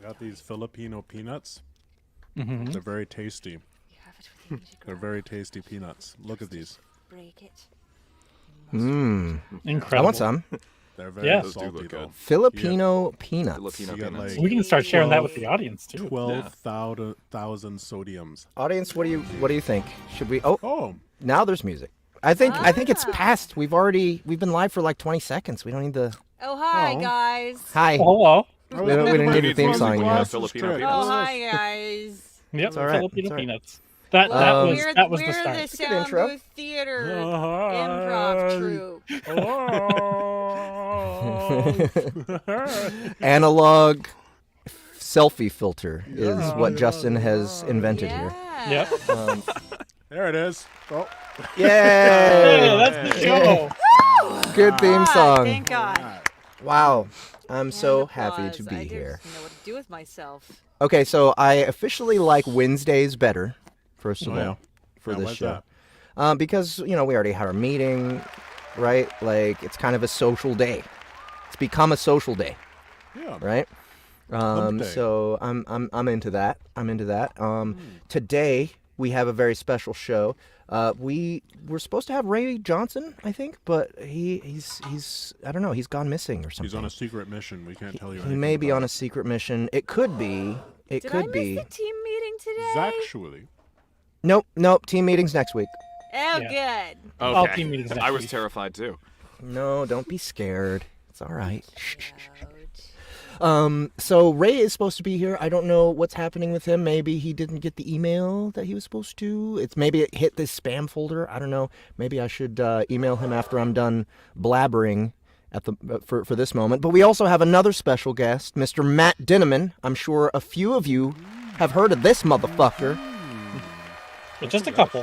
got these Filipino peanuts. Mm-hmm. They're very tasty. You have it within you to They're grow. very tasty peanuts. Look at these. Break it. Mmm. Incredible. I want some. They're very Yeah. Those do salty look though. good. Filipino peanuts. Filipino You got, peanuts. like, We can start sharing that with the audience too. 12,000 sodiums. Audience, what do you think? Should we? Oh, Oh, now there's music. I think it's past. We've been live for like 20 seconds. We don't need the. Oh, hi, Oh. guys. Hi. Oh, hello. We don't need a theme music song with anymore. Filipino Straight. peanuts. Oh, hi, guys. Yep, all right. Filipino It's all right. peanuts. That Um, that was we're the start. the Good intro. Soundbooth Theater improv troupe. Analog selfie filter is what Justin has invented here. Yeah. Yep. there it is. Oh, Yay! Hey, that's the show. Good theme God, song. Thank God. Wow. I'm so And happy applause. to be I here. didn't know what to do with myself. Okay, so I officially like Wednesdays better, first of Oh, yeah. all, for Yeah, this why's show. Because, we already had our meeting, right? Like, it's kind of a social day. It's become a social day, yeah. right? Hump day. So I'm into that. Today we have a very special show. We were supposed to have Ray Johnson, I think, but he's I don't know, he's gone missing or something. He's on a secret mission. We can't tell you He anything may be about on a secret mission. It could be. It Did could I be. miss the team meeting today? it. Actually, Nope. Team meetings next week. Oh, Yeah. good. All Okay. team meetings next I was week. terrified too. No, don't be scared. It's all right. Shh. Ouch. So Ray is supposed to be here. I don't know what's happening with him. Maybe he didn't get the email that he was supposed to. Maybe it hit this spam folder. I don't know. Maybe I should email him after I'm done blabbering at the for this moment. But we also have another special guest, Mr. Matt Dinnaman. I'm sure a few of you have heard of this motherfucker. But just a couple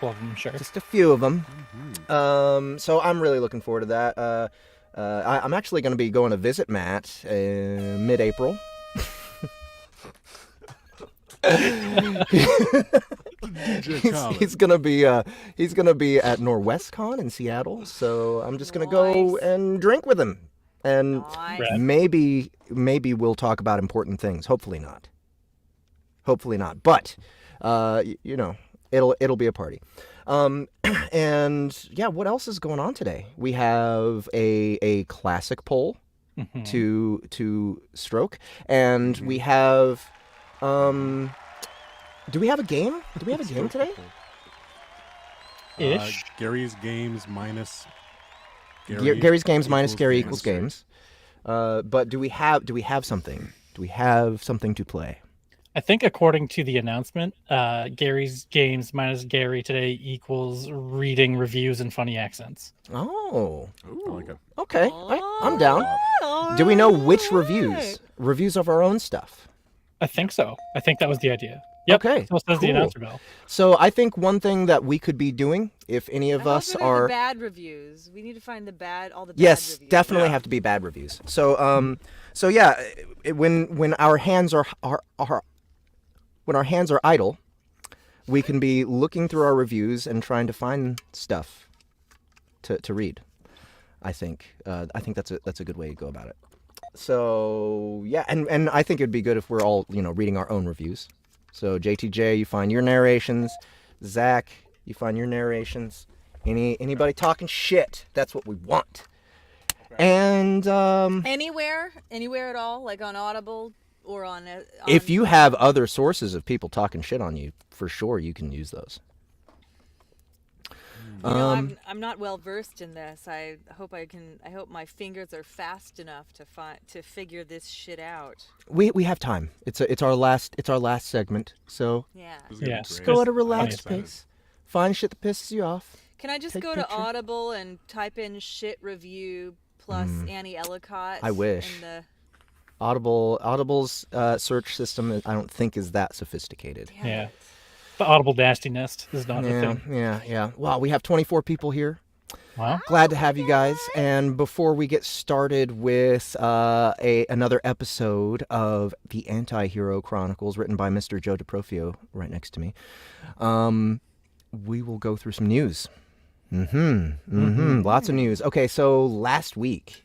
of them, I'm sure. Just a few of them. So I'm really looking forward to that. I'm actually going to be going to visit Matt mid-April. he's gonna be at NorwestCon in Seattle, so I'm just gonna go Nice. and drink with him, and Nice. Right. maybe we'll talk about important things. Hopefully not. But it'll be a party. And yeah, what else is going on today? We have a classic poll Mhm. to stroke, and we have do we have a game? Do we have a game today? Ish. Gary's games minus. Gary's games minus Gary equals Gary. games. But do we have something? Do we have something to play? I think according to the announcement, Gary's games minus Gary today equals reading reviews in funny accents. Oh, I like it. okay. I'm down. Do we know which reviews? Alright. Reviews of our own stuff. I think so. I think that was the idea. Yep. Okay, So says the cool. announcer bell. So I think one thing that we could be doing, if any of How us good are the bad reviews? We need to find all the bad yes, reviews. definitely Yeah. have to be bad reviews. So yeah, when our hands are when our hands are idle, we can be looking through our reviews and trying to find stuff to read. I think that's a good way to go about it. So yeah, and I think it'd be good if we're all reading our own reviews. So JTJ, you find your narrations. Zach, you find your narrations. Anybody talking shit? That's what we want. And Anywhere at all, like on Audible or on. if you have other sources of people talking shit on you, for sure you can use those. I'm not well versed in this. I hope my fingers are fast enough to figure this shit out. We have time. It's our last segment. So Yeah. This is gonna be Yeah. great. go at a I'm relaxed excited. pace. Find shit that pisses you off. Can I just Take go picture. to Audible and type in shit review plus Annie Ellicott? I wish. in the- Audible's search system, I don't think is that sophisticated. Damn Yeah. it. The Audible nastiness is not a Yeah, thing. yeah. Wow, we have 24 people here. Wow. Glad to have you guys. And before we get started with another episode of the Anti-Hero Chronicles, written by Mr. Joe DeProf right next to me, we will go through some news. Lots of news. Okay, so last week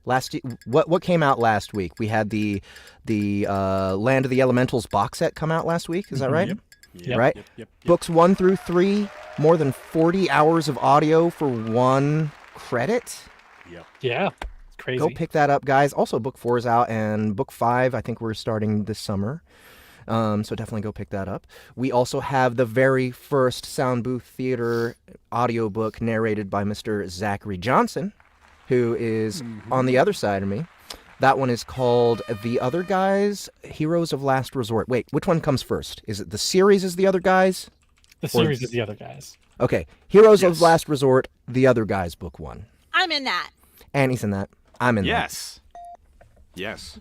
What came out last week? We had the Land of the Elementals box set come out last week. Is that right? Yep. Right. Yep. Books 1 through 3, more than 40 hours of audio for 1 credit. Yep. Yeah, it's crazy. Go pick that up, guys. Also, book 4 is out, and book 5, I think we're starting this summer. So definitely go pick that up. We also have the very first Soundbooth Theater audiobook narrated by Mr. Zachary Johnson, who is on the other side of me. That one is called The Other Guys, Heroes of Last Resort. Wait, which one comes first? Is it the series is The Other Guys? The series is The Other Guys. Okay. Heroes of Last Resort, The Other Guys, book 1. I'm in that. Annie's in that. I'm in that. Yes.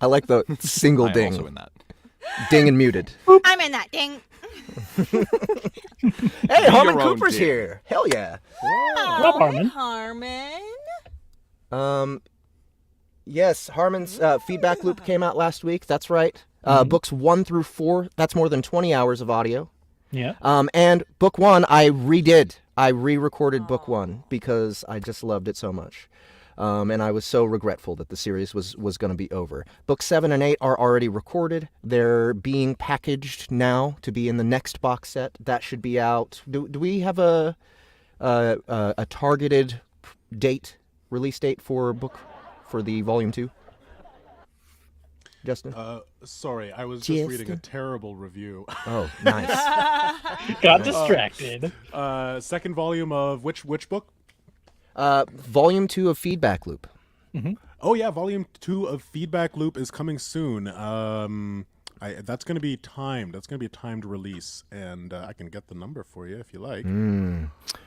I like the single I am ding. also in that. Ding and muted. I'm in that. Ding. Hey, Harmon your own Cooper's ding. here. Hell yeah. Hello, Harmon. Harmon. Yes, Harmon's feedback loop came out last week. That's right. Books 1 through 4, that's more than 20 hours of audio. Yeah. And book 1, I redid. I re-recorded book 1 because I just loved it so much. And I was so regretful that the series was going to be over. Books 7 and 8 are already recorded. They're being packaged now to be in the next box set. That should be out. Do we have a targeted release date for the volume 2? Justin? Sorry, I was just reading a terrible review. Oh, nice. Got distracted. Second volume of which book? Volume 2 of Feedback Loop. Oh yeah, volume 2 of Feedback Loop is coming soon. That's going to be timed. That's going to be a timed release, and I can get the number for you if you like.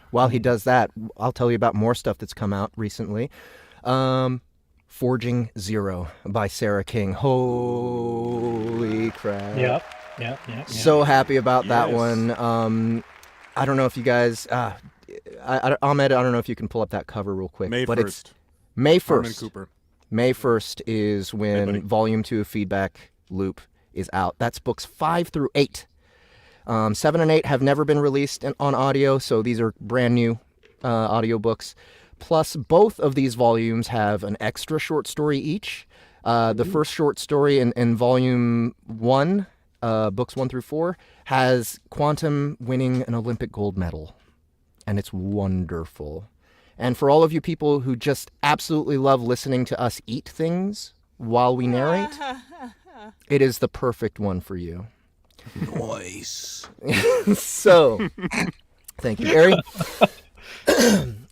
While he does that, I'll tell you about more stuff that's come out recently. Forging Zero by Sarah King. Holy crap. Yep. So happy about that Yes. one. I don't know if you guys... Ahmed, I don't know if you can pull up that cover real quick. May but 1st. It's May 1st. Harmon Cooper. May 1st is when buddy. Volume 2 of Feedback Loop is out. That's books 5 through 8. 7 and 8 have never been released on audio, so these are brand new audiobooks. Plus, both of these volumes have an extra short story each. The first short story in Volume 1, books 1 through 4, has Quantum winning an Olympic gold medal. And it's wonderful. And for all of you people who just absolutely love listening to us eat things while we narrate, it is the perfect one for you. Nice. So, thank you, Gary.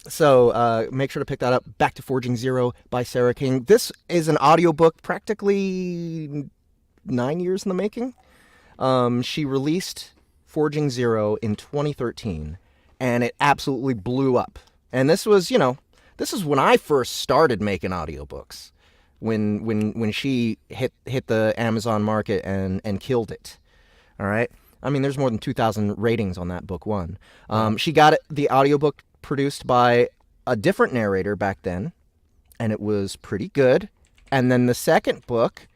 So, make sure to pick that up. Back to Forging Zero by Sarah King. This is an audiobook practically 9 years in the making. She released Forging Zero in 2013, and it absolutely blew up. And this was, this is when I first started making audiobooks. When she hit the Amazon market and killed it. All right? I mean, there's more than 2,000 ratings on that book 1. She got the audiobook produced by a different narrator back then, and it was pretty good. And then the second book,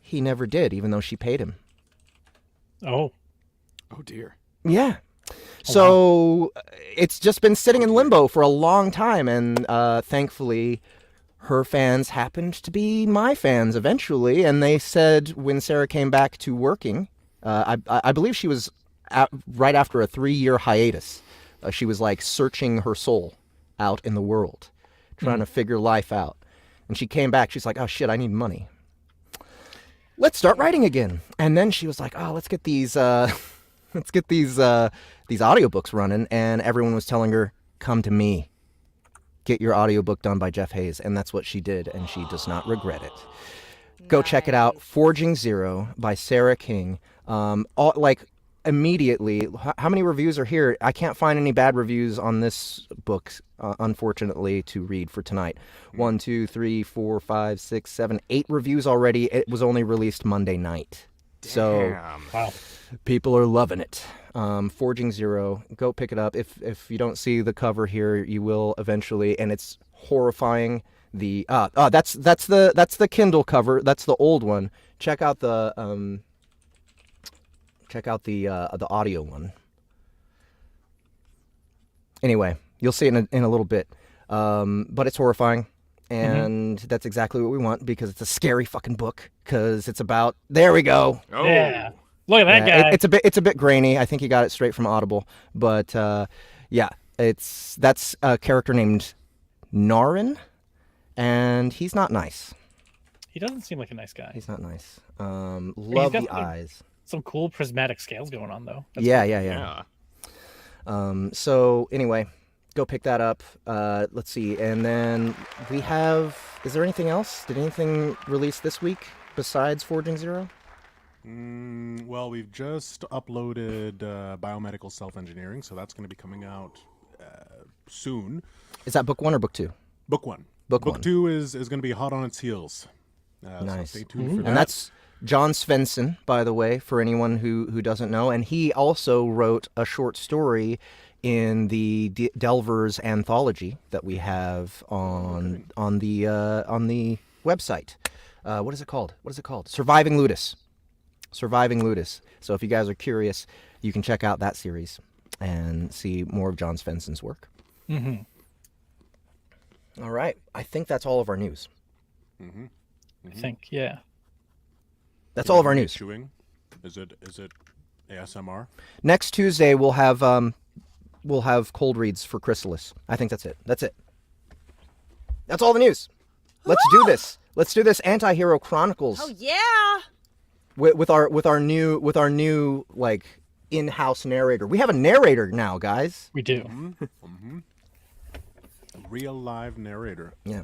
he never did, even though she paid him. Oh. Oh, dear. Yeah. So it's just been sitting in limbo for a long time, and thankfully her fans happened to be my fans eventually, and they said when Sarah came back to working, I believe she was right after a 3-year hiatus. She was like searching her soul out in the world, trying to figure life out. And she came back, she's like, oh shit, I need money. Let's start writing again. And then she was like, oh, let's get these audiobooks running, and everyone was telling her, come to me. Get your audiobook done by Jeff Hayes. And that's what she did, and she does not regret it. Go check it out. Forging Zero by Sarah King. Immediately, how many reviews are here? I can't find any bad reviews on this book, unfortunately, to read for tonight. 1, 2, 3, 4, 5, 6, 7, 8 reviews already. It was only released Monday night. So Wow. people are loving it. Forging Zero, go pick it up. If you don't see the cover here, you will eventually, and it's horrifying. That's the Kindle cover. That's the old one. Check out the audio one. Anyway, you'll see it in a little bit. But it's horrifying, and that's exactly what we want because it's a scary fucking book. Because it's about there we go. Oh. Yeah. Look at that Yeah, guy. it's a bit grainy. I think he got it straight from Audible, but yeah, that's a character named Narin, and he's not nice. He doesn't seem like a nice guy. He's not nice. Love got the eyes. Some cool prismatic scales going on, though. That's Yeah, cool. yeah. So anyway, go pick that up. Let's see, and then we have. Is there anything else? Did anything release this week besides Forging Zero? Well, we've just uploaded Biomedical Self-Engineering, so that's going to be coming out soon. Is that book 1 or book 2? Book 1. Book 1. 2 is going to be hot on its heels. Nice. So stay tuned for that. And that's John Svensson, by the way, for anyone who doesn't know. And he also wrote a short story in the Delvers anthology that we have on the website. What is it called? Surviving Ludus. So if you guys are curious, you can check out that series and see more of John Svensson's work. Mm-hmm. All right. I think that's all of our news. Mm-hmm. I think, yeah. That's all of our news. Chewing? Is it ASMR? Next Tuesday we'll have cold reads for Chrysalis. I think that's it. That's all the news. Let's do this. Let's do this Anti-Hero Chronicles. Oh yeah. With our new like in-house narrator. We have a narrator now, guys. We do. Mm-hmm. A real live narrator. Yeah.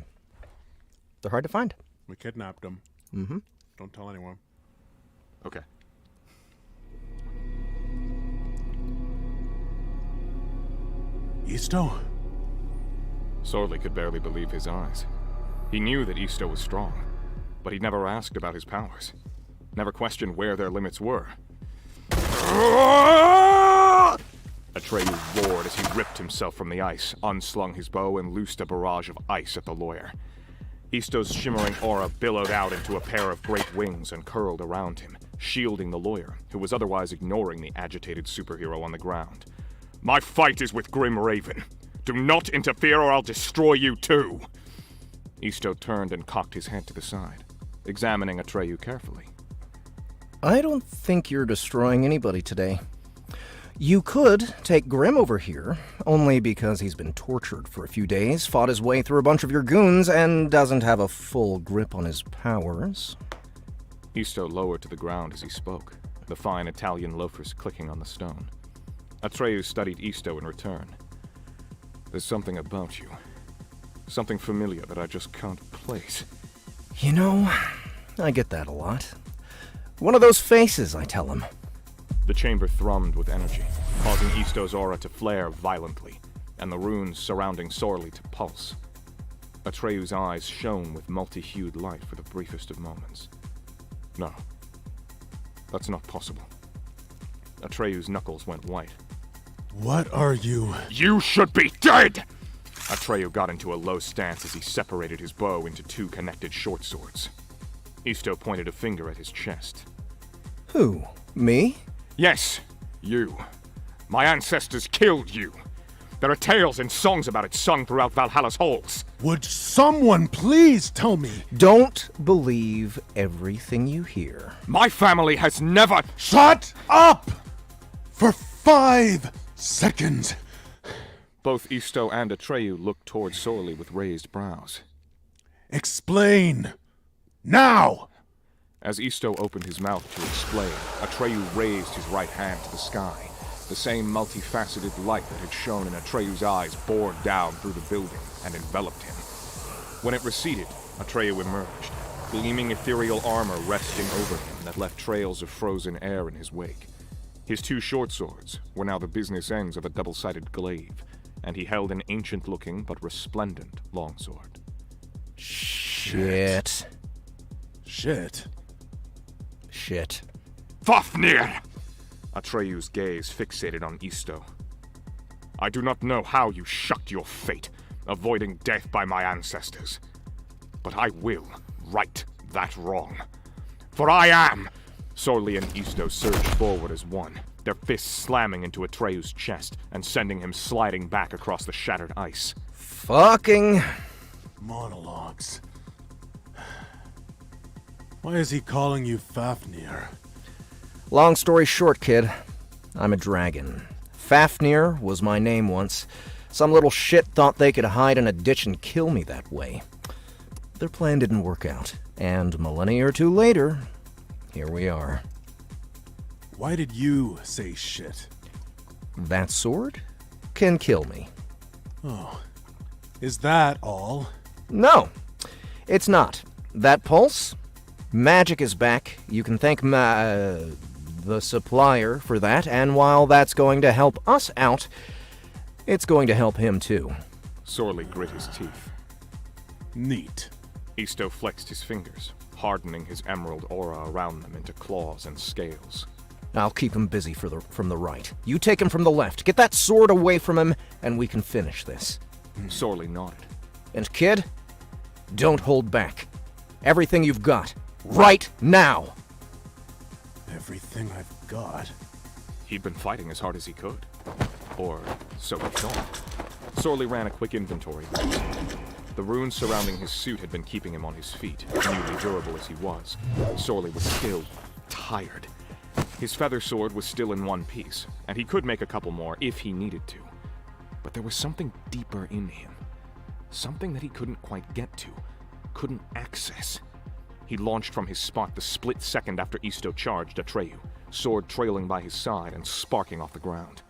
They're hard to find. We kidnapped him. Mm-hmm. Don't tell anyone. Okay. Isto? Sorley could barely believe his eyes. He knew that Isto was strong, but he'd never asked about his powers. Never questioned where their limits were. Atreyu roared as he ripped himself from the ice, unslung his bow, and loosed a barrage of ice at the lawyer. Isto's shimmering aura billowed out into a pair of great wings and curled around him, shielding the lawyer, who was otherwise ignoring the agitated superhero on the ground. My fight is with Grim Raven. Do not interfere or I'll destroy you too! Isto turned and cocked his head to the side, examining Atreyu carefully. I don't think you're destroying anybody today. You could take Grim over here, only because he's been tortured for a few days, fought his way through a bunch of your goons, and doesn't have a full grip on his powers. Isto lowered to the ground as he spoke, the fine Italian loafers clicking on the stone. Atreyu studied Isto in return. There's something about you. Something familiar that I just can't place. You know, I get that a lot. One of those faces, I tell him. The chamber thrummed with energy, causing Isto's aura to flare violently, and the runes surrounding Sorley to pulse. Atreyu's eyes shone with multi-hued light for the briefest of moments. No, that's not possible. Atreyu's knuckles went white. What are you? You should be dead! Atreyu got into a low stance as he separated his bow into two connected short swords. Isto pointed a finger at his chest. Who? Me? Yes, you. My ancestors killed you. There are tales and songs about it sung throughout Valhalla's halls. Would someone please tell me? Don't believe everything you hear. My family has never... Shut up! For 5 seconds. Both Isto and Atreyu looked toward Sorley with raised brows. Explain. Now! As Isto opened his mouth to explain, Atreyu raised his right hand to the sky. The same multifaceted light that had shone in Atreyu's eyes bored down through the building and enveloped him. When it receded, Atreyu emerged, gleaming ethereal armor resting over him that left trails of frozen air in his wake. His two short swords were now the business ends of a double-sided glaive, and he held an ancient-looking but resplendent longsword. Shit. Fafnir! Atreyu's gaze fixated on Isto. I do not know how you shucked your fate, avoiding death by my ancestors. But I will right that wrong. For I am... Sorley and Isto surged forward as one, their fists slamming into Atreyu's chest and sending him sliding back across the shattered ice. Fucking Monologues. Why is he calling you Fafnir? Long story short, kid, I'm a dragon. Fafnir was my name once. Some little shit thought they could hide in a ditch and kill me that way. Their plan didn't work out, and a millennia or two later, here we are. Why did you say shit? That sword can kill me. Oh. Is that all? No, it's not. That pulse? Magic is back. You can thank the supplier for that, and while that's going to help us out, it's going to help him too. Sorely grit his teeth. Neat. Isto flexed his fingers, hardening his emerald aura around them into claws and scales. I'll keep him busy from the right. You take him from the left. Get that sword away from him, and we can finish this. Sorely nodded. And kid, don't hold back. Everything you've got. Right now! Everything I've got. He'd been fighting as hard as he could. Or so he thought. Sorely ran a quick inventory. The runes surrounding his suit had been keeping him on his feet, newly durable as he was. Sorely was still tired. His feather sword was still in one piece, and he could make a couple more if he needed to. But there was something deeper in him. Something that he couldn't quite get to, couldn't access. He launched from his spot the split second after Isto charged Atreyu, sword trailing by his side and sparking off the ground.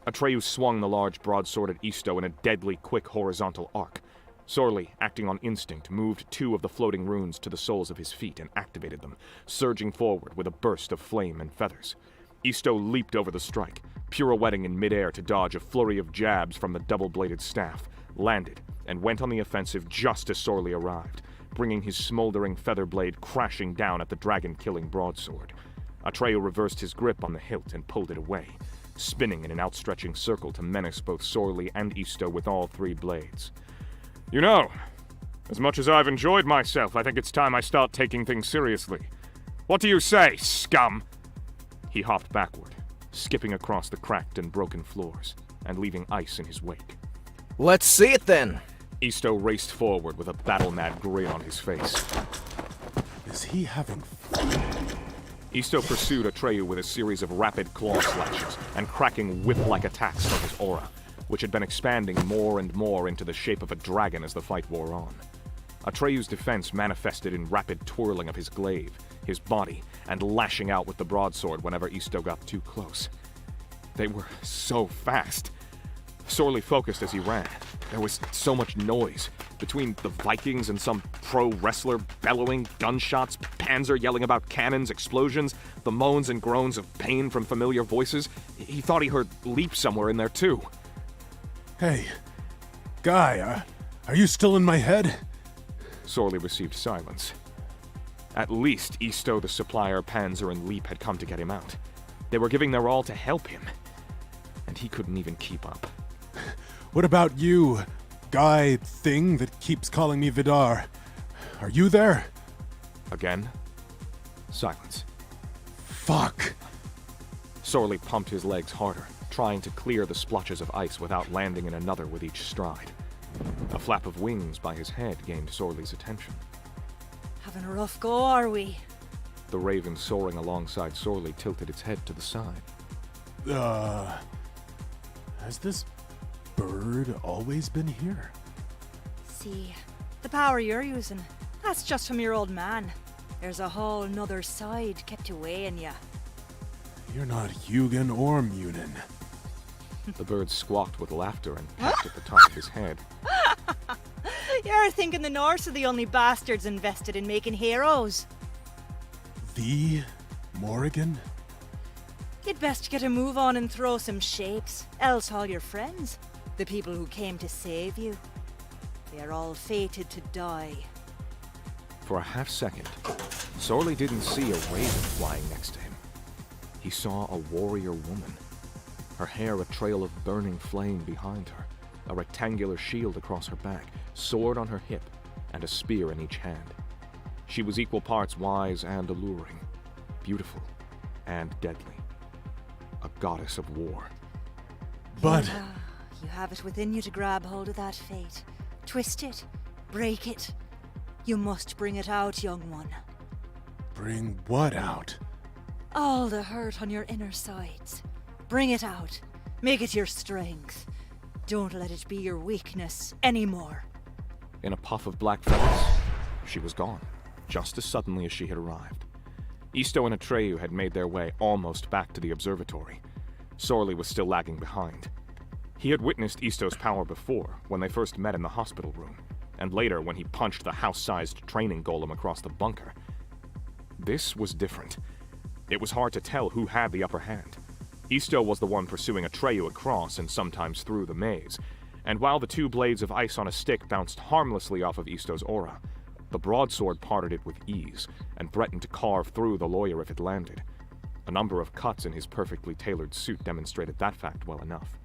Atreyu swung the large broadsword at Isto in a deadly quick horizontal arc. Sorely, acting on instinct, moved 2 of the floating runes to the soles of his feet and activated them, surging forward with a burst of flame and feathers. Isto leaped over the strike, pirouetting in midair to dodge a flurry of jabs from the double-bladed staff, landed, and went on the offensive just as Sorely arrived, bringing his smoldering feather blade crashing down at the dragon-killing broadsword. Atreyu reversed his grip on the hilt and pulled it away, spinning in an outstretching circle to menace both Sorely and Isto with all 3 blades. You know, as much as I've enjoyed myself, I think it's time I start taking things seriously. What do you say, scum? He hopped backward, skipping across the cracked and broken floors, and leaving ice in his wake. Let's see it then! Isto raced forward with a battle-mad grin on his face. Is he having fun? Isto pursued Atreyu with a series of rapid claw slashes and cracking whip-like attacks from his aura, which had been expanding more and more into the shape of a dragon as the fight wore on. Atreyu's defense manifested in rapid twirling of his glaive, his body, and lashing out with the broadsword whenever Isto got too close. They were so fast. Sorely focused as he ran. There was so much noise. Between the Vikings and some pro wrestler bellowing, gunshots, Panzer yelling about cannons, explosions, the moans and groans of pain from familiar voices, he thought he heard leap somewhere in there too. Hey, guy, are you still in my head? Sorely received silence. At least Isto, the supplier, Panzer, and Leap had come to get him out. They were giving their all to help him. And he couldn't even keep up. What about you, guy thing that keeps calling me Vidar? Are you there? Again? Silence. Fuck. Sorely pumped his legs harder, trying to clear the splotches of ice without landing in another with each stride. A flap of wings by his head gained Sorley's attention. Having a rough go, are we? The raven soaring alongside Sorley tilted its head to the side. Has this bird always been here? See, the power you're using, that's just from your old man. There's a whole nother side kept away in ya. You're not Hugin or Munin. The bird squawked with laughter and pecked at the top of his head. You're thinking the Norse are the only bastards invested in making heroes. The Morrigan? You'd best get a move on and throw some shapes, else all your friends, the people who came to save you, they're all fated to die. For a half second, Sorley didn't see a raven flying next to him. He saw a warrior woman. Her hair a trail of burning flame behind her, a rectangular shield across her back, sword on her hip, and a spear in each hand. She was equal parts wise and alluring, beautiful and deadly. A goddess of war. But You have it within you to grab hold of that fate, twist it, Break it. You must bring it out, young one. Bring what out? All the hurt on your inner sides. Bring it out. Make it your strength. Don't let it be your weakness anymore. In a puff of black feathers, she was gone, just as suddenly as she had arrived. Isto and Atreyu had made their way almost back to the observatory. Sorley was still lagging behind. He had witnessed Isto's power before, when they first met in the hospital room, and later when he punched the house-sized training golem across the bunker. This was different. It was hard to tell who had the upper hand. Isto was the one pursuing Atreyu across and sometimes through the maze, and while the two blades of ice on a stick bounced harmlessly off of Isto's aura, the broadsword parted it with ease and threatened to carve through the lawyer if it landed. A number of cuts in his perfectly tailored suit demonstrated that fact well enough.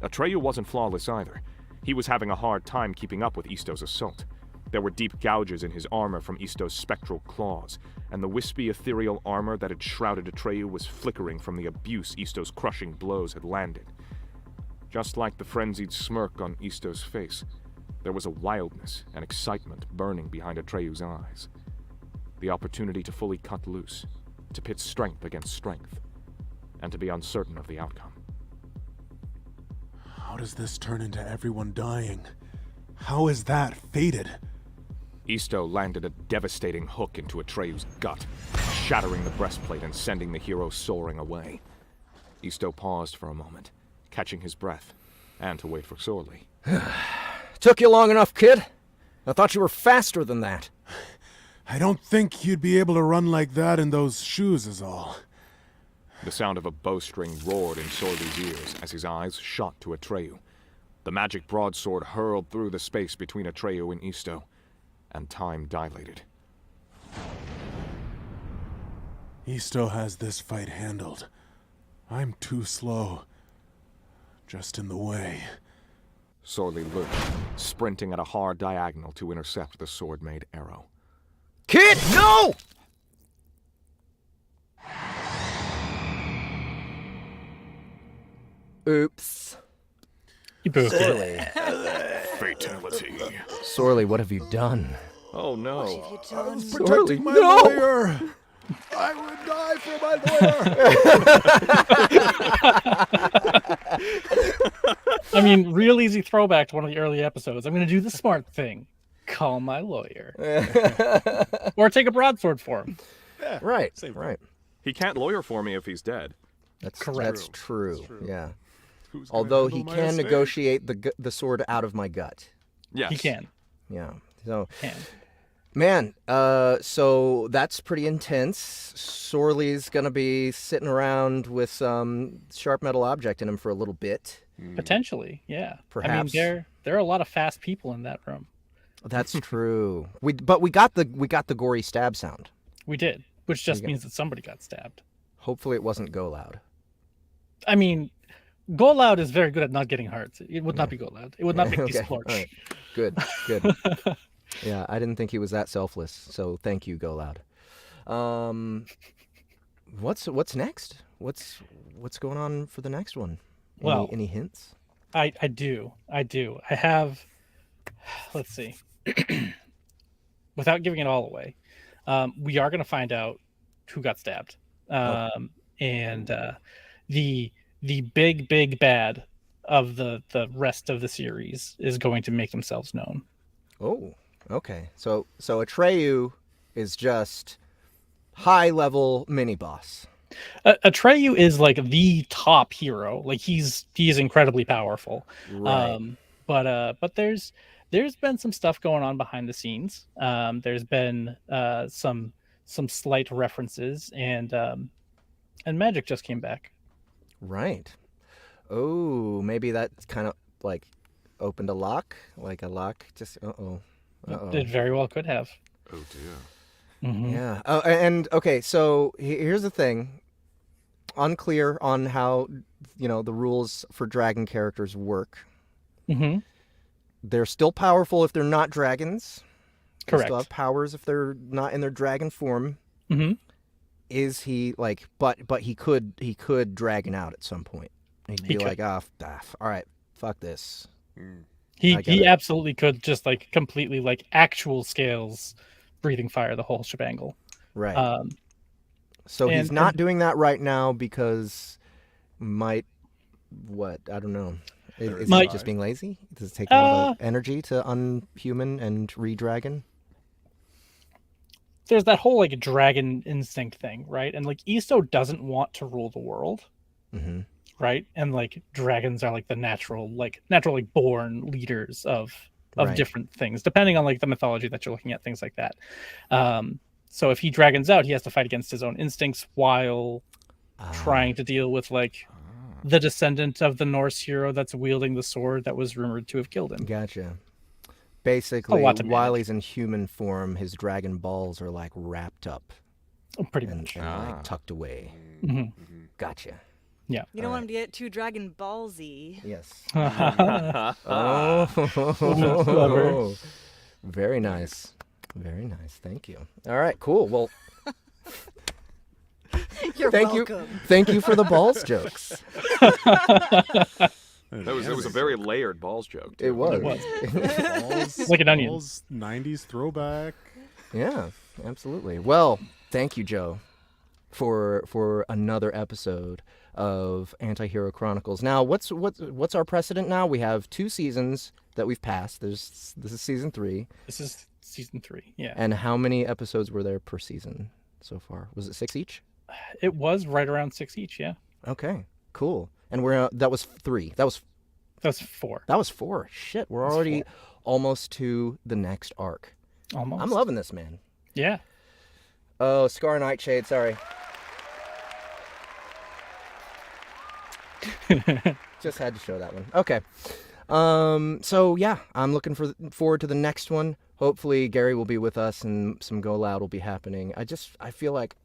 Atreyu wasn't flawless either. He was having a hard time keeping up with Isto's assault. There were deep gouges in his armor from Isto's spectral claws, and the wispy ethereal armor that had shrouded Atreyu was flickering from the abuse Isto's crushing blows had landed. Just like the frenzied smirk on Isto's face, there was a wildness and excitement burning behind Atreyu's eyes. The opportunity to fully cut loose, to pit strength against strength, and to be uncertain of the outcome. How does this turn into everyone dying? How is that fated? Isto landed a devastating hook into Atreyu's gut, shattering the breastplate and sending the hero soaring away. Isto paused for a moment, catching his breath, and to wait for Sorley. Took you long enough, kid. I thought you were faster than that. I don't think you'd be able to run like that in those shoes is all. The sound of a bowstring roared in Sorley's ears as his eyes shot to Atreyu. The magic broadsword hurled through the space between Atreyu and Isto, and time dilated. Isto has this fight handled. I'm too slow. Just in the way. Sorley lurched, sprinting at a hard diagonal to intercept the sword-made arrow. Kid, no! Oops. You both did. Fatality. Sorley, what have you done? Oh no. What have you done? Sorley, My no! lawyer! I would die for my lawyer! I mean, real easy throwback to one of the early episodes. I'm going to do the smart thing. Call my lawyer. Or take a broadsword for him. Yeah, Right, same thing. right. He can't lawyer for me if he's dead. That's Correct. That's true. Yeah. Who's gonna Although handle he my can estate? negotiate the sword out of my gut. Yes. He can. Yeah. So, Can. man, so that's pretty intense. Sorley's gonna be sitting around with some sharp metal object in him for a little bit. Potentially, yeah. Perhaps. I mean, there are a lot of fast people in that room. That's true. But we got the gory stab sound. We did, which just means that somebody got stabbed. Hopefully it wasn't Go Loud. I mean, Go Loud is very good at not getting hurt. It would not be Go Loud. It would not make me Okay, splurge. all right. Good. Yeah, I didn't think he was that selfless. So thank you, Go Loud. What's next? What's going on for the next one? Any hints? I do. I have. Let's see. Without giving it all away, we are going to find out who got stabbed, and the big bad of the rest of the series is going to make themselves known. Oh, okay. So Atreyu is just high level mini boss. Atreyu is like the top hero. Like he's incredibly powerful. Right. But there's been some stuff going on behind the scenes. There's been some slight references, and magic just came back. Right. Oh, maybe that kind of like opened a lock, just It very well could have. Oh dear. Mm-hmm. Yeah. Oh, and okay, so here's the thing. Unclear on how, the rules for dragon characters work. Mm-hmm. They're still powerful if they're not dragons. They Correct. still have powers if they're not in their dragon form. Mm-hmm. Is he like? But he could dragon out at some point. He'd be He could. like, all right, fuck this. He I get it. absolutely could just like completely like actual scales, breathing fire, the whole shebangle. Right. So he's not doing that right now because I don't know. Is he just being lazy? Does it take a lot of energy to unhuman and re-dragon? There's that whole like dragon instinct thing, right? And like Isto doesn't want to rule the world, right? And like dragons are like the natural born leaders of Right. different things, depending on like the mythology that you're looking at, things like that. So if he dragons out, he has to fight against his own instincts while trying to deal with like the descendant of the Norse hero that's wielding the sword that was rumored to have killed him. Gotcha. Basically, lot to while manage. he's in human form, his dragon balls are like wrapped up Pretty and, much. and like tucked away. Mhm. Gotcha. Yeah. You don't want him to get too Dragon Ballsy. Yes. Clever. Oh, very nice. Very nice. Thank you. All right, cool. Well, You're thank welcome. you. Thank you for the balls jokes. It was a very layered balls joke. Too. It was. Balls, Like an onion. balls, 90s throwback. Yeah, absolutely. Well, thank you, Joe, for another episode of Anti-Hero Chronicles. Now, what's our precedent now? We have 2 seasons that we've passed. This is season 3. This is season 3. Yeah. And how many episodes were there per season so far? Was it 6 each? It was right around 6 each. Yeah. Okay, cool. And that was 3. That was 4. 4. Shit, we're already almost to the next arc. Almost. I'm loving this, man. Yeah. Oh, Scar Nightshade, sorry. Just had to show that one. Okay. So yeah, I'm looking forward to the next one. Hopefully Gary will be with us and some Go Loud will be happening. I feel like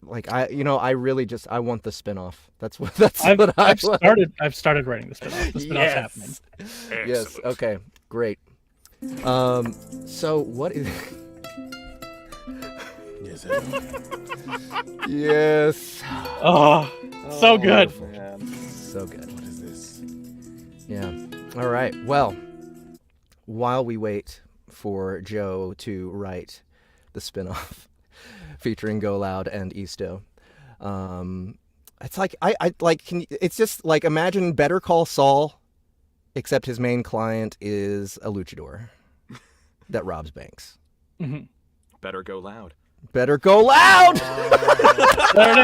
I want the spinoff. That's what I want. I've started writing the spinoff. The spinoff's happening. Yes. Okay. Great. So what is? Yes. Yes. Oh, so good. So good. What is this? Yeah. All right. Well, while we wait for Joe to write the spinoff featuring Go Loud and Isto, it's like it's just like imagine Better Call Saul, except his main client is a luchador that robs banks. Mhm. Better go loud. Better Go Loud. There it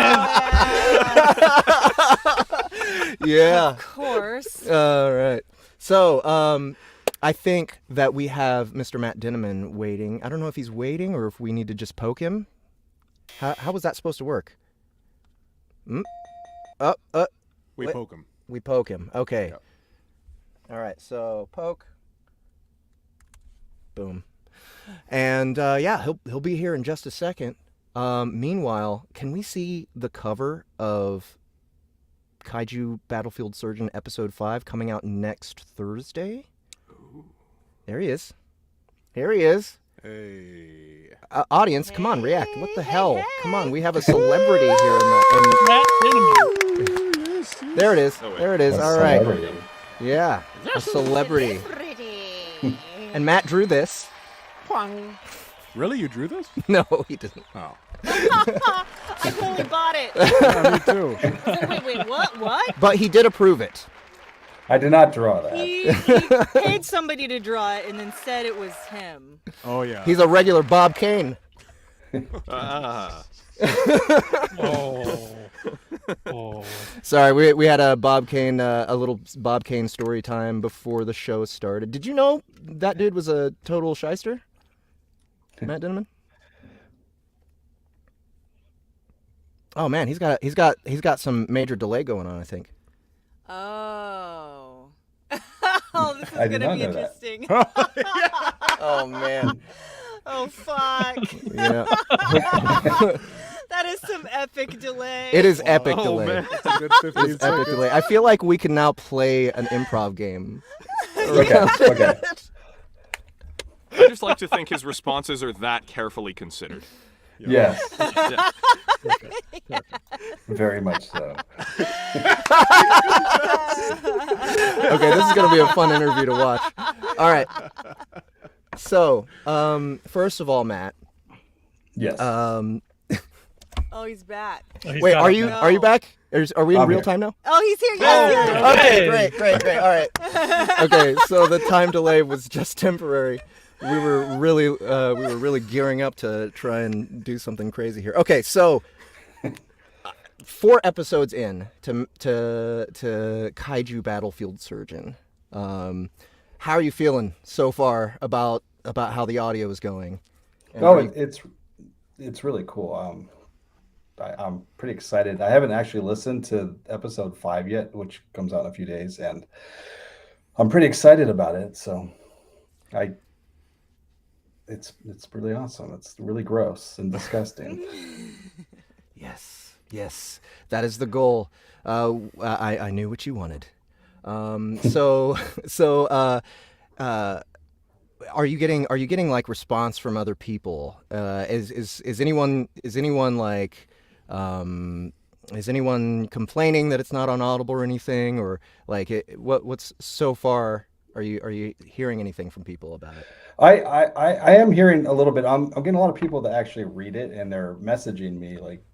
is. Yeah. Of course. All right. So, I think that we have Mr. Matt Dinnaman waiting. I don't know if he's waiting or if we need to just poke him. How was that supposed to work? We Wait. poke him. We poke him. Okay. Yep. All right. So poke. Boom. And yeah, he'll be here in just a second. Meanwhile, can we see the cover of Kaiju Battlefield Surgeon Episode 5 coming out next Thursday? There he is. Here he is. Hey. Audience, come on, react. What the hell? Come on, we have a celebrity here in Matt Dinnaman. There it is. Oh, wait. There it is. A All right. celebrity. Yeah, a celebrity. And Matt drew this. Really? You drew this? No, he didn't. Oh. I totally bought it. Yeah, me too. Wait, what? But he did approve it. I did not draw that. He paid somebody to draw it and then said it was him. Oh, yeah. He's a regular Bob Kane. Ah. Oh. Sorry, we had a little Bob Kane story time before the show started. Did you know that dude was a total shyster? Matt Dinnaman? Oh man, he's got some major delay going on, I think. Oh. Oh, this is I did gonna not be know that. interesting. Oh man. Oh fuck. Yeah. That is some epic delay. It is epic Oh, delay. man. It's a good 15 It's epic seconds. delay. I feel like we can now play an improv game. Okay. I just like to think his responses are that carefully considered. Yes, Yeah. very much so. Okay, this is gonna be a fun interview to watch. All right. So, first of all, Matt. Yes. Oh, he's back. Oh, he's Wait, got are it you now. are you back? Are we in I'm real here. time now? Oh, he's here. Yes, yes. Okay, great. All right. Okay, so the time delay was just temporary. We were really gearing up to try and do something crazy here. Okay, so 4 episodes in to Kaiju Battlefield Surgeon. How are you feeling so far about how the audio is going? And Oh, how you- it's really cool. I'm pretty excited. I haven't actually listened to episode 5 yet, which comes out in a few days, and I'm pretty excited about it. So, it's really awesome. It's really gross and disgusting. Yes, that is the goal. I knew what you wanted. So are you getting like response from other people? Is anyone like is anyone complaining that it's not on Audible or anything, or like what's so far? Are you hearing anything from people about it? I am hearing a little bit. I'm getting a lot of people that actually read it and they're messaging me like,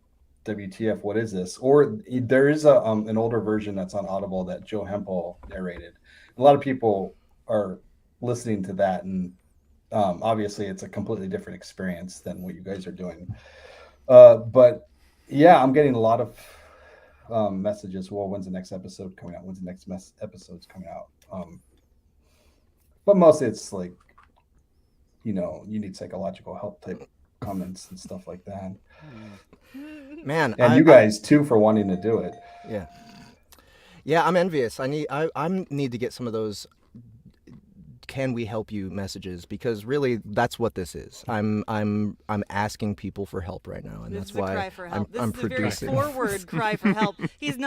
WTF, what is this? Or there is an older version that's on Audible that Joe Hempel narrated. A lot of people are listening to that, and obviously it's a completely different experience than what you guys are doing. But yeah, I'm getting a lot of messages. Well, when's the next episode coming out? When's the next episode's coming out? But mostly it's like, you need psychological help type comments and stuff like that. Man, And you guys too for wanting to do it. Yeah, I'm envious. I need to get some of those "Can we help you" messages, because really that's what this is. I'm asking people for help right now, and This that's is a why cry for help. I'm This is a very producing. forward cry for help. He's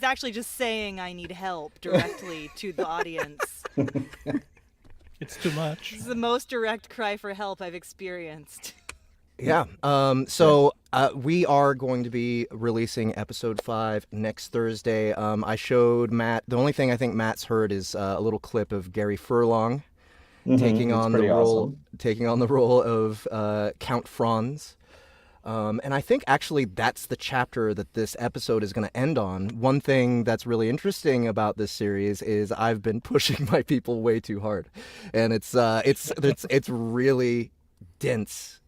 actually just saying I need help directly to the audience. It's too much. This is the most direct cry for help I've experienced. Yeah. So we are going to be releasing episode 5 next Thursday. I showed Matt. The only thing I think Matt's heard is a little clip of Gary Furlong taking on the role of Count Franz. And I think actually that's the chapter that this episode is going to end on. One thing that's really interesting about this series is I've been pushing my people way too hard, and it's really dense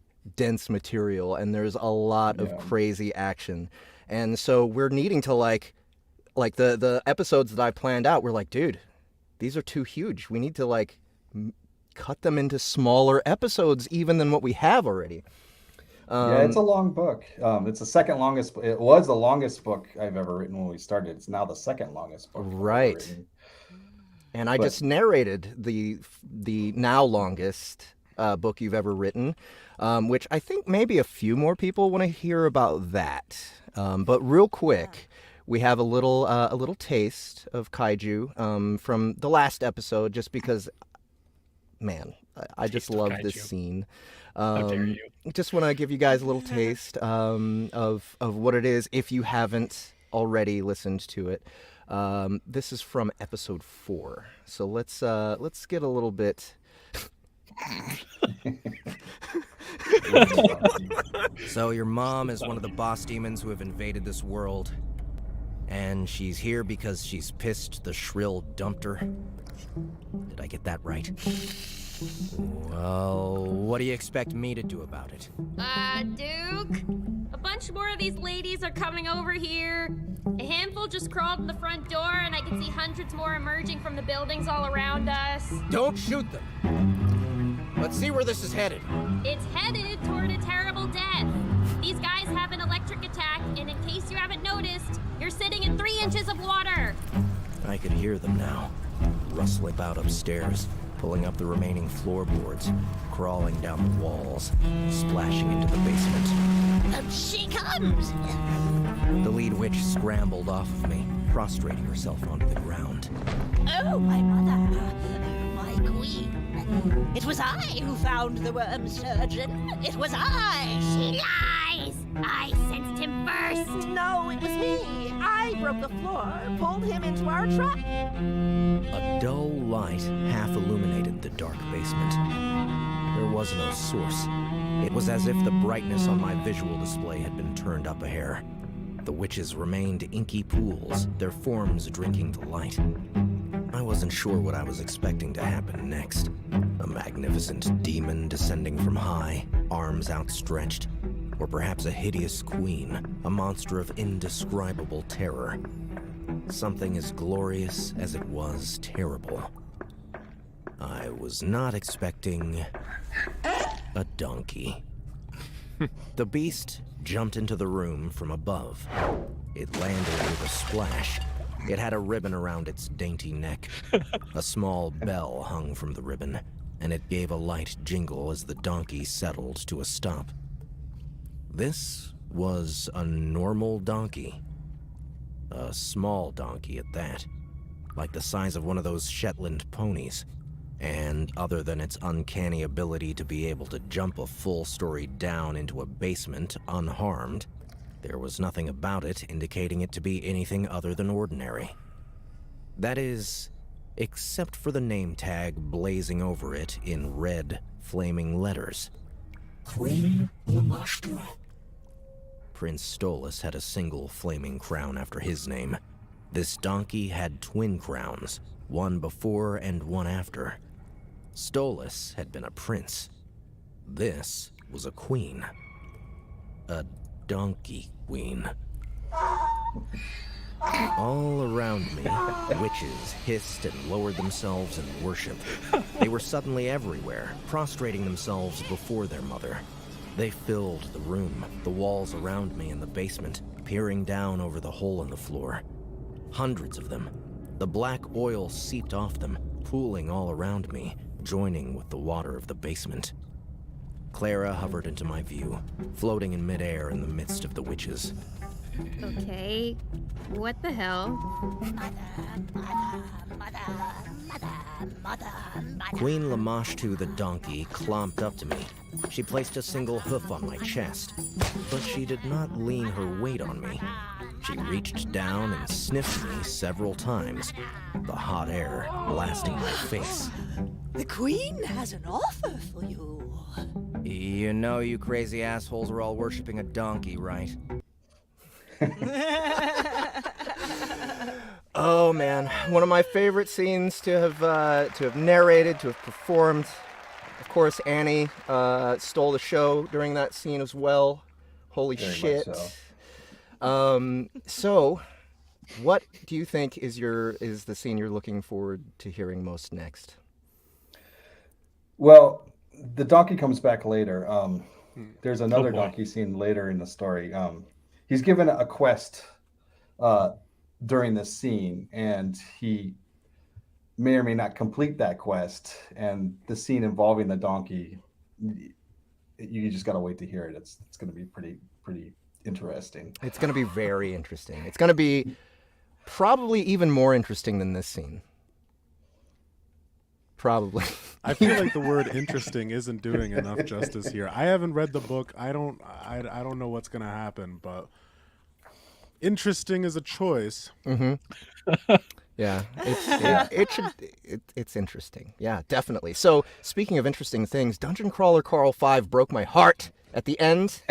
material, and there's a lot of crazy action. And so we're needing to like the episodes that I planned out, we're like, dude, these are too huge. We need to like cut them into smaller episodes even than what we have already. Yeah, it's a long book. It's the second longest. It was the longest book I've ever written when we started. It's now the second longest book. Right. I've ever written. And I just narrated the now longest book you've ever written, which I think maybe a few more people want to hear about that. But real quick, we have a little taste of kaiju from the last episode, just because, man, I just love this scene. How dare you? Just want to give you guys a little taste of what it is if you haven't already listened to it. This is from episode 4, so let's get a little bit. So your mom is one of the boss demons who have invaded this world, and she's here because she's pissed the shrill dumped her. Did I get that right? Well, what do you expect me to do about it? Duke, a bunch more of these ladies are coming over here. A handful just crawled in the front door, and I can see hundreds more emerging from the buildings all around us. Don't shoot them! Let's see where this is headed. It's headed toward a terrible death. These guys have an electric attack, and in case you haven't noticed, you're sitting in 3 inches of water. I could hear them now, rustling about upstairs, pulling up the remaining floorboards, crawling down the walls, splashing into the basement. She comes! The lead witch scrambled off of me, prostrating herself onto the ground. Oh, my mother, my queen. It was I who found the worm surgeon. It was I. She lies! I sensed him first! No, it was me. I I broke the floor, pulled him into our truck. A dull light half illuminated the dark basement. There was no source. It was as if the brightness on my visual display had been turned up a hair. The witches remained inky pools, their forms drinking the light. I wasn't sure what I was expecting to happen next. A magnificent demon descending from high, arms outstretched, or perhaps a hideous queen, a monster of indescribable terror. Something as glorious as it was terrible. I was not expecting a donkey. The beast jumped into the room from above. It landed with a splash. It had a ribbon around its dainty neck. A small bell hung from the ribbon, and it gave a light jingle as the donkey settled to a stop. This was a normal donkey. A small donkey at that, like the size of one of those Shetland ponies. And other than its uncanny ability to be able to jump a full story down into a basement unharmed, there was nothing about it indicating it to be anything other than ordinary. That is, except for the name tag blazing over it in red, flaming letters. Queen Lamashtu. Prince Stolas had a single flaming crown after his name. This donkey had twin crowns, one before and one after. Stolas had been a prince. This was a queen. A donkey queen. All around me, witches hissed and lowered themselves in worship. They were suddenly everywhere, prostrating themselves before their mother. They filled the room, the walls around me in the basement, peering down over the hole in the floor. Hundreds of them. The black oil seeped off them, pooling all around me, joining with the water of the basement. Clara hovered into my view, floating in midair in the midst of the witches. Okay, what the hell? Queen Lamashtu the donkey clomped up to me. She placed a single hoof on my chest, but she did not lean her weight on me. She reached down and sniffed me several times, the hot air blasting my face. The Queen has an offer for you. You know you crazy assholes are all worshipping a donkey, right? Oh man, one of my favorite scenes to have narrated, to have performed. Of course, Annie stole the show during that scene as well. Holy Very shit! much so. So, what do you think is the scene you're looking forward to hearing most next? Well, the donkey comes back later. There's another boy. donkey scene later in the story. He's given a quest during this scene, and he may or may not complete that quest. And the scene involving the donkey, you just gotta wait to hear it. It's going to be pretty interesting. It's going to be very interesting. It's going to be probably even more interesting than this scene. Probably. I feel like the word interesting isn't doing enough justice here. I haven't read the book. I don't know what's going to happen, but interesting is a choice. Mm-hmm. Yeah, it's interesting. Yeah, definitely. So, speaking of interesting things, Dungeon Crawler Carl 5 broke my heart at the end.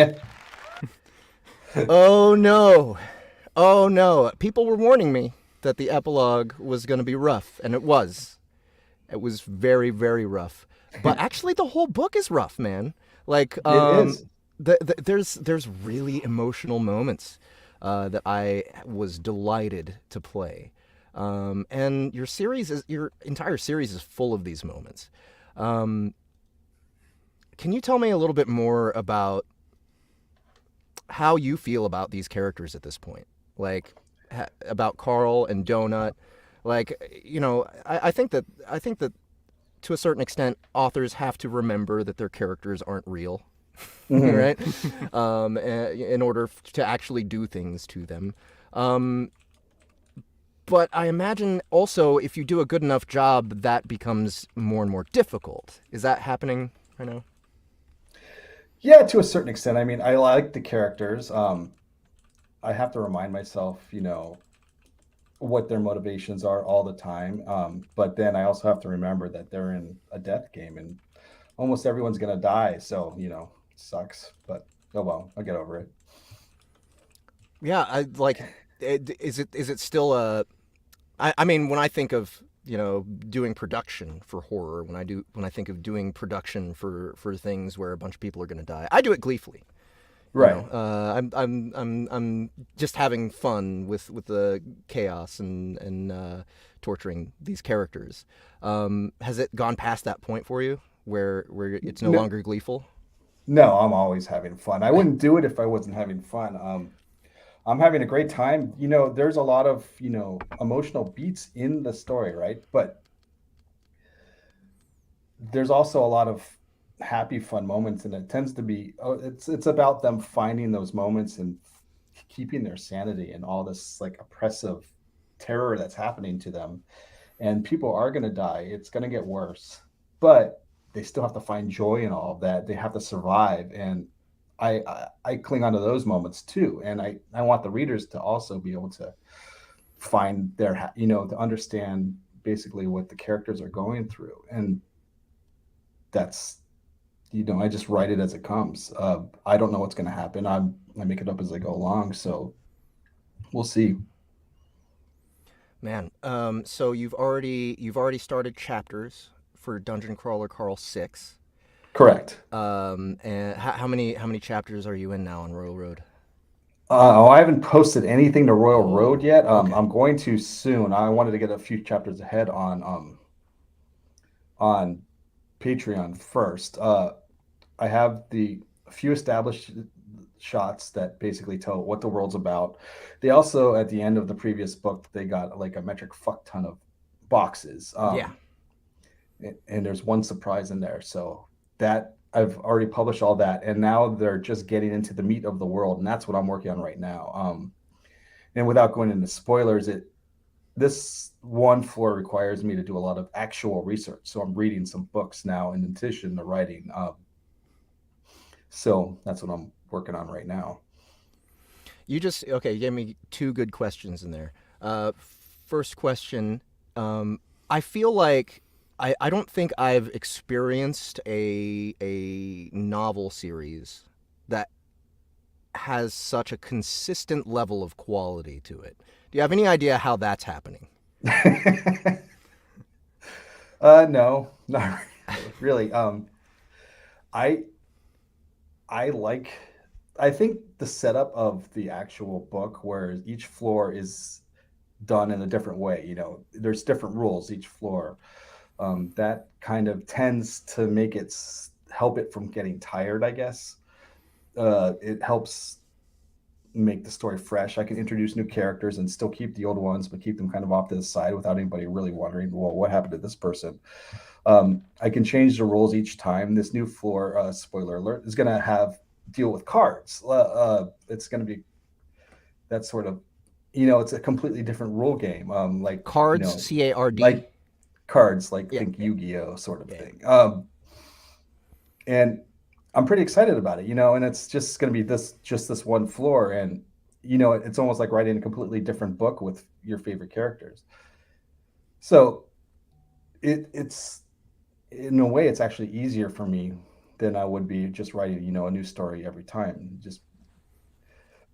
Oh no. People were warning me that the epilogue was going to be rough, and it was. It was very, very rough. But actually, the whole book is rough, man. Like, It is. there's really emotional moments that I was delighted to play. And your entire series is full of these moments. Can you tell me a little bit more about how you feel about these characters at this point? Like, about Carl and Donut. Like, you know, I think that to a certain extent, authors have to remember that their characters aren't real, right? In order to actually do things to them. But I imagine also if you do a good enough job, that becomes more and more difficult. Is that happening right now? Yeah, to a certain extent. I mean, I like the characters. I have to remind myself, you know, what their motivations are all the time. But then I also have to remember that they're in a death game and almost everyone's gonna die. So, you know, it sucks. But oh well, I'll get over it. Yeah, is it still a? I mean, when I think of doing production for horror, when I think of doing production for things where a bunch of people are going to die, I do it gleefully. Right. I'm just having fun with the chaos and torturing these characters. Has it gone past that point for you where it's no longer gleeful? No, I'm always having fun. I wouldn't do it if I wasn't having fun. I'm having a great time. You know, there's a lot of, emotional beats in the story, right? But there's also a lot of happy, fun moments, and it tends to be, it's about them finding those moments and keeping their sanity and all this like oppressive terror that's happening to them. And people are going to die. It's going to get worse, but they still have to find joy in all of that. They have to survive. And I cling on to those moments too. And I want the readers to also be able to find their, to understand basically what the characters are going through. And that's, I just write it as it comes. I don't know what's going to happen. I make it up as I go along. So we'll see. Man, so you've already started chapters for Dungeon Crawler Carl 6. Correct. And how many chapters are you in now on Royal Road? I haven't posted anything to Royal Road yet. Okay. I'm going to soon. I wanted to get a few chapters ahead on Patreon first. I have a few established shots that basically tell what the world's about. They also, at the end of the previous book, they got like a metric fuck ton of boxes. Yeah. And there's one surprise in there. So that I've already published all that, and now they're just getting into the meat of the world, and that's what I'm working on right now. And without going into spoilers, this one floor requires me to do a lot of actual research. So I'm reading some books now in addition to writing. So that's what I'm working on right now. You gave me two good questions in there. First question, I feel like I don't think I've experienced a novel series that has such a consistent level of quality to it. Do you have any idea how that's happening? No, not really. I think the setup of the actual book, where each floor is done in a different way, there's different rules each floor. That kind of tends to help it from getting tired, I guess. It helps make the story fresh. I can introduce new characters and still keep the old ones, but keep them kind of off to the side without anybody really wondering, well, what happened to this person? I can change the rules each time. This new floor, spoiler alert, is going to deal with cards. It's going to be that sort of, it's a completely different rule game. Like cards, CARD. Like cards, like think Yu-Gi-Oh sort of thing. And I'm pretty excited about it, and it's just going to be this one floor. And, it's almost like writing a completely different book with your favorite characters. So it's in a way, it's actually easier for me than I would be just writing, a new story every time, just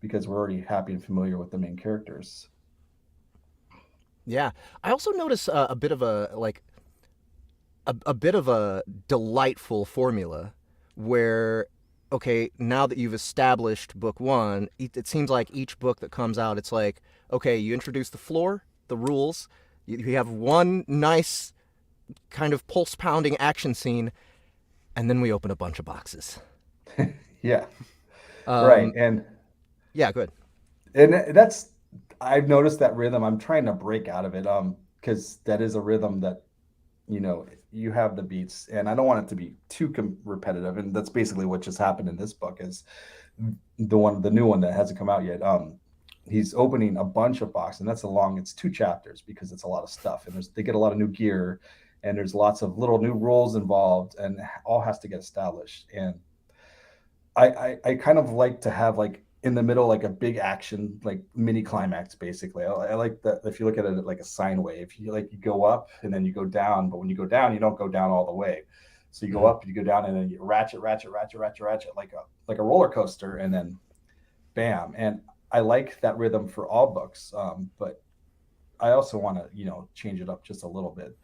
because we're already happy and familiar with the main characters. Yeah, I also notice a bit of a delightful formula where, okay, now that you've established book one, it seems like each book that comes out, it's like, okay, you introduce the floor, the rules, you have one nice kind of pulse-pounding action scene, and then we open a bunch of boxes. Yeah, right, and yeah, good. And I've noticed that rhythm. I'm trying to break out of it, because that is a rhythm that, you have the beats, and I don't want it to be too repetitive. And that's basically what just happened in this book. Is the new one that hasn't come out yet. He's opening a bunch of boxes, and it's 2 chapters because it's a lot of stuff, and they get a lot of new gear, and there's lots of little new rules involved, and all has to get established. And I kind of like to have like in the middle, like a big action, like mini climax, basically. I like that. If you look at it like a sine wave, you go up and then you go down, but when you go down, you don't go down all the way. So you go up, you go down, and then you ratchet like a roller coaster, and then bam. And I like that rhythm for all books, but I also want to, change it up just a little bit.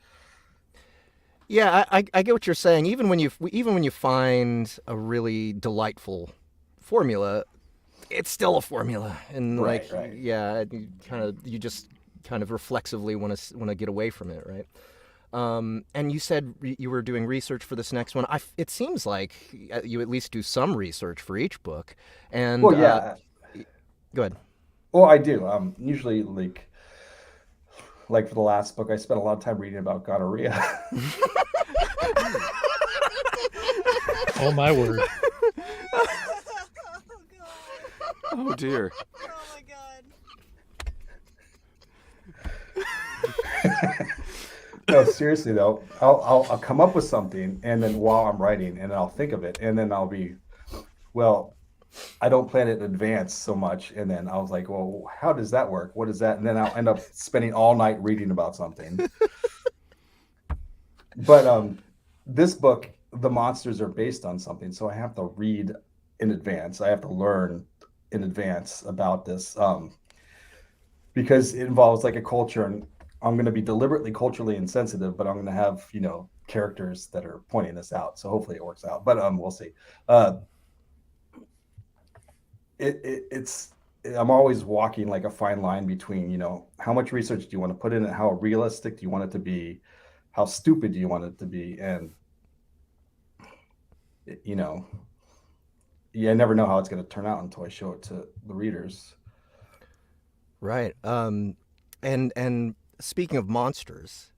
Yeah, I get what you're saying. Even when you find a really delightful formula, it's still a formula, and Right. yeah, you just kind of reflexively want to get away from it, right? And you said you were doing research for this next one. It seems like you at least do some research for each book. And Well, yeah. Go ahead. Well, I do. Usually, like for the last book, I spent a lot of time reading about gonorrhea. Oh my word. Oh dear. Oh my god. No, seriously though, I'll come up with something, and then while I'm writing, and I'll think of it, and then I'll be, well, I don't plan it in advance so much, and then I was like, well, how does that work? What is that? And then I'll end up spending all night reading about something. But this book, the monsters are based on something, so I have to read in advance. I have to learn in advance about this, because it involves like a culture, and I'm going to be deliberately culturally insensitive, but I'm going to have, characters that are pointing this out. So hopefully it works out, but we'll see. I'm always walking like a fine line between, how much research do you want to put in it? How realistic do you want it to be? How stupid do you want it to be? And, I never know how it's going to turn out until I show it to the readers. Right. And speaking of monsters,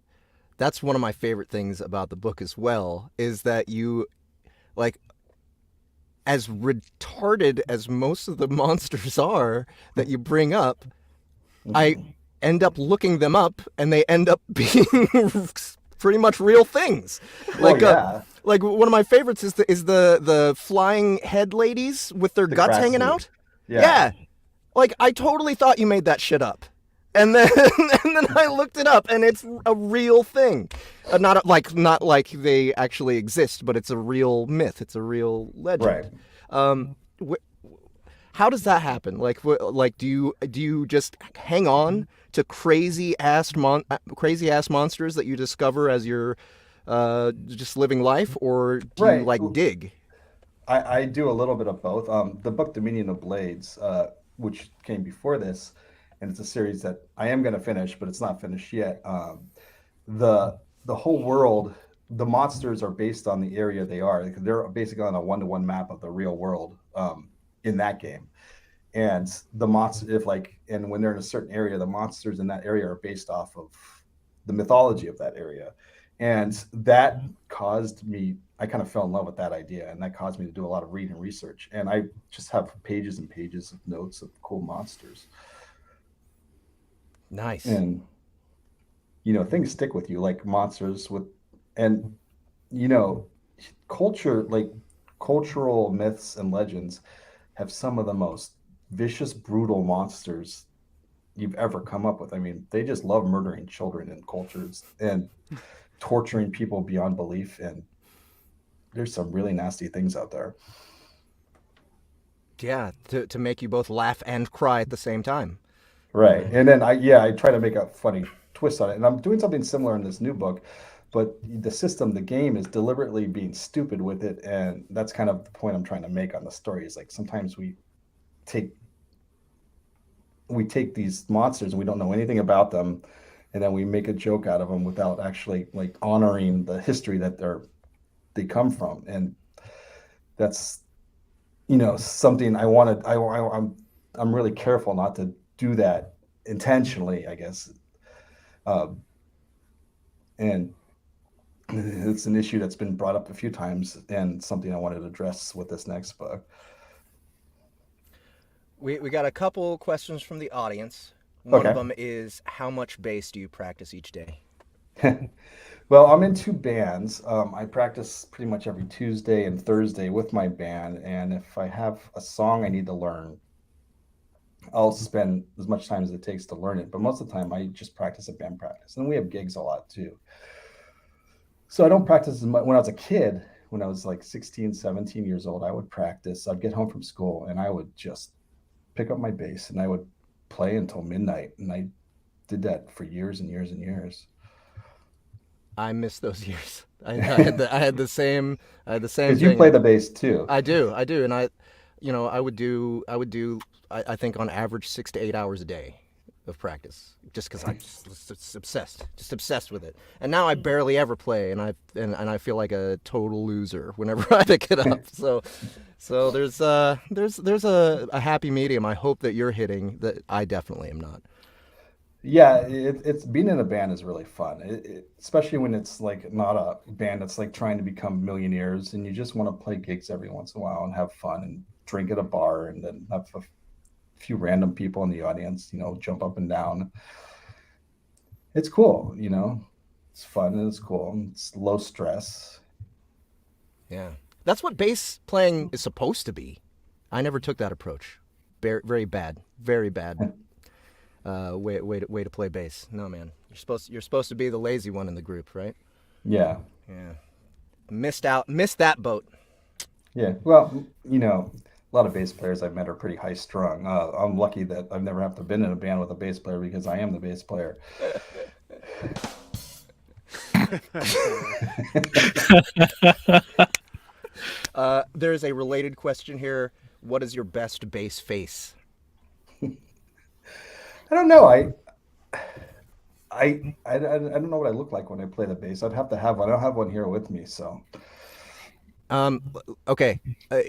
that's one of my favorite things about the book as well, is that you, like, as retarded as most of the monsters are that you bring up, I end up looking them up, and they end up being pretty much real things. Like, like one of my favorites is the flying head ladies with their guts hanging out. Yeah. Like, I totally thought you made that shit up. And then I looked it up, and it's a real thing. Not like they actually exist, but it's a real myth. It's a real legend. Right. How does that happen? Like do you just hang on to crazy ass monsters that you discover as you're just living life, or do you dig? I do a little bit of both. The book Dominion of Blades, which came before this, and it's a series that I am going to finish, but it's not finished yet. The whole world, the monsters are based on the area they are. They're basically on a 1-to-1 map of the real world in that game. And the monster, and when they're in a certain area, the monsters in that area are based off of the mythology of that area. And that caused me, I kind of fell in love with that idea, and that caused me to do a lot of reading and research. And I just have pages and pages of notes of cool monsters. Nice. And, things stick with you, like monsters culture, like cultural myths and legends have some of the most vicious, brutal monsters you've ever come up with. I mean, they just love murdering children in cultures and torturing people beyond belief. And there's some really nasty things out there. Yeah, to make you both laugh and cry at the same time. Right. And then I try to make a funny twist on it. And I'm doing something similar in this new book, but the game is deliberately being stupid with it. And that's kind of the point I'm trying to make on the story, is like sometimes we take these monsters and we don't know anything about them, and then we make a joke out of them without actually like honoring the history that they come from. And that's, something I'm really careful not to do that intentionally, I guess. And it's an issue that's been brought up a few times, and something I wanted to address with this next book. We got a couple questions from the audience. One of them is, how much bass do you practice each day? Well, I'm in 2 bands. I practice pretty much every Tuesday and Thursday with my band, and if I have a song I need to learn, I'll spend as much time as it takes to learn it. But most of the time, I just practice at band practice. And we have gigs a lot too. So I don't practice as much. When I was a kid, when I was like 16, 17 years old, I would practice. I'd get home from school and I would just pick up my bass and I would play until midnight. And I did that for years and years and years. I miss those years. I had the same Because thing. you play the bass too. I do, and I would do I think on average 6 to 8 hours a day of practice, just because I'm just obsessed with it. And now I barely ever play, and I feel like a total loser whenever I pick it up. So there's a happy medium. I hope that you're hitting that. I definitely am not. Yeah, it's being in a band is really fun, especially when it's like not a band that's like trying to become millionaires, and you just want to play gigs every once in a while and have fun and drink at a bar and then have a few random people in the audience, jump up and down. It's cool, it's fun and it's cool. It's low stress. Yeah, that's what bass playing is supposed to be. I never took that approach. Very bad. Way to play bass. No, man. You're supposed to be the lazy one in the group, right? Yeah. Missed that boat. Yeah. Well, a lot of bass players I've met are pretty high strung. I'm lucky that I've never have to been in a band with a bass player because I am the bass player. There's a related question here. What is your best bass face? I don't know. I don't know what I look like when I play the bass. I'd have to have one. I don't have one here with me, so. Okay.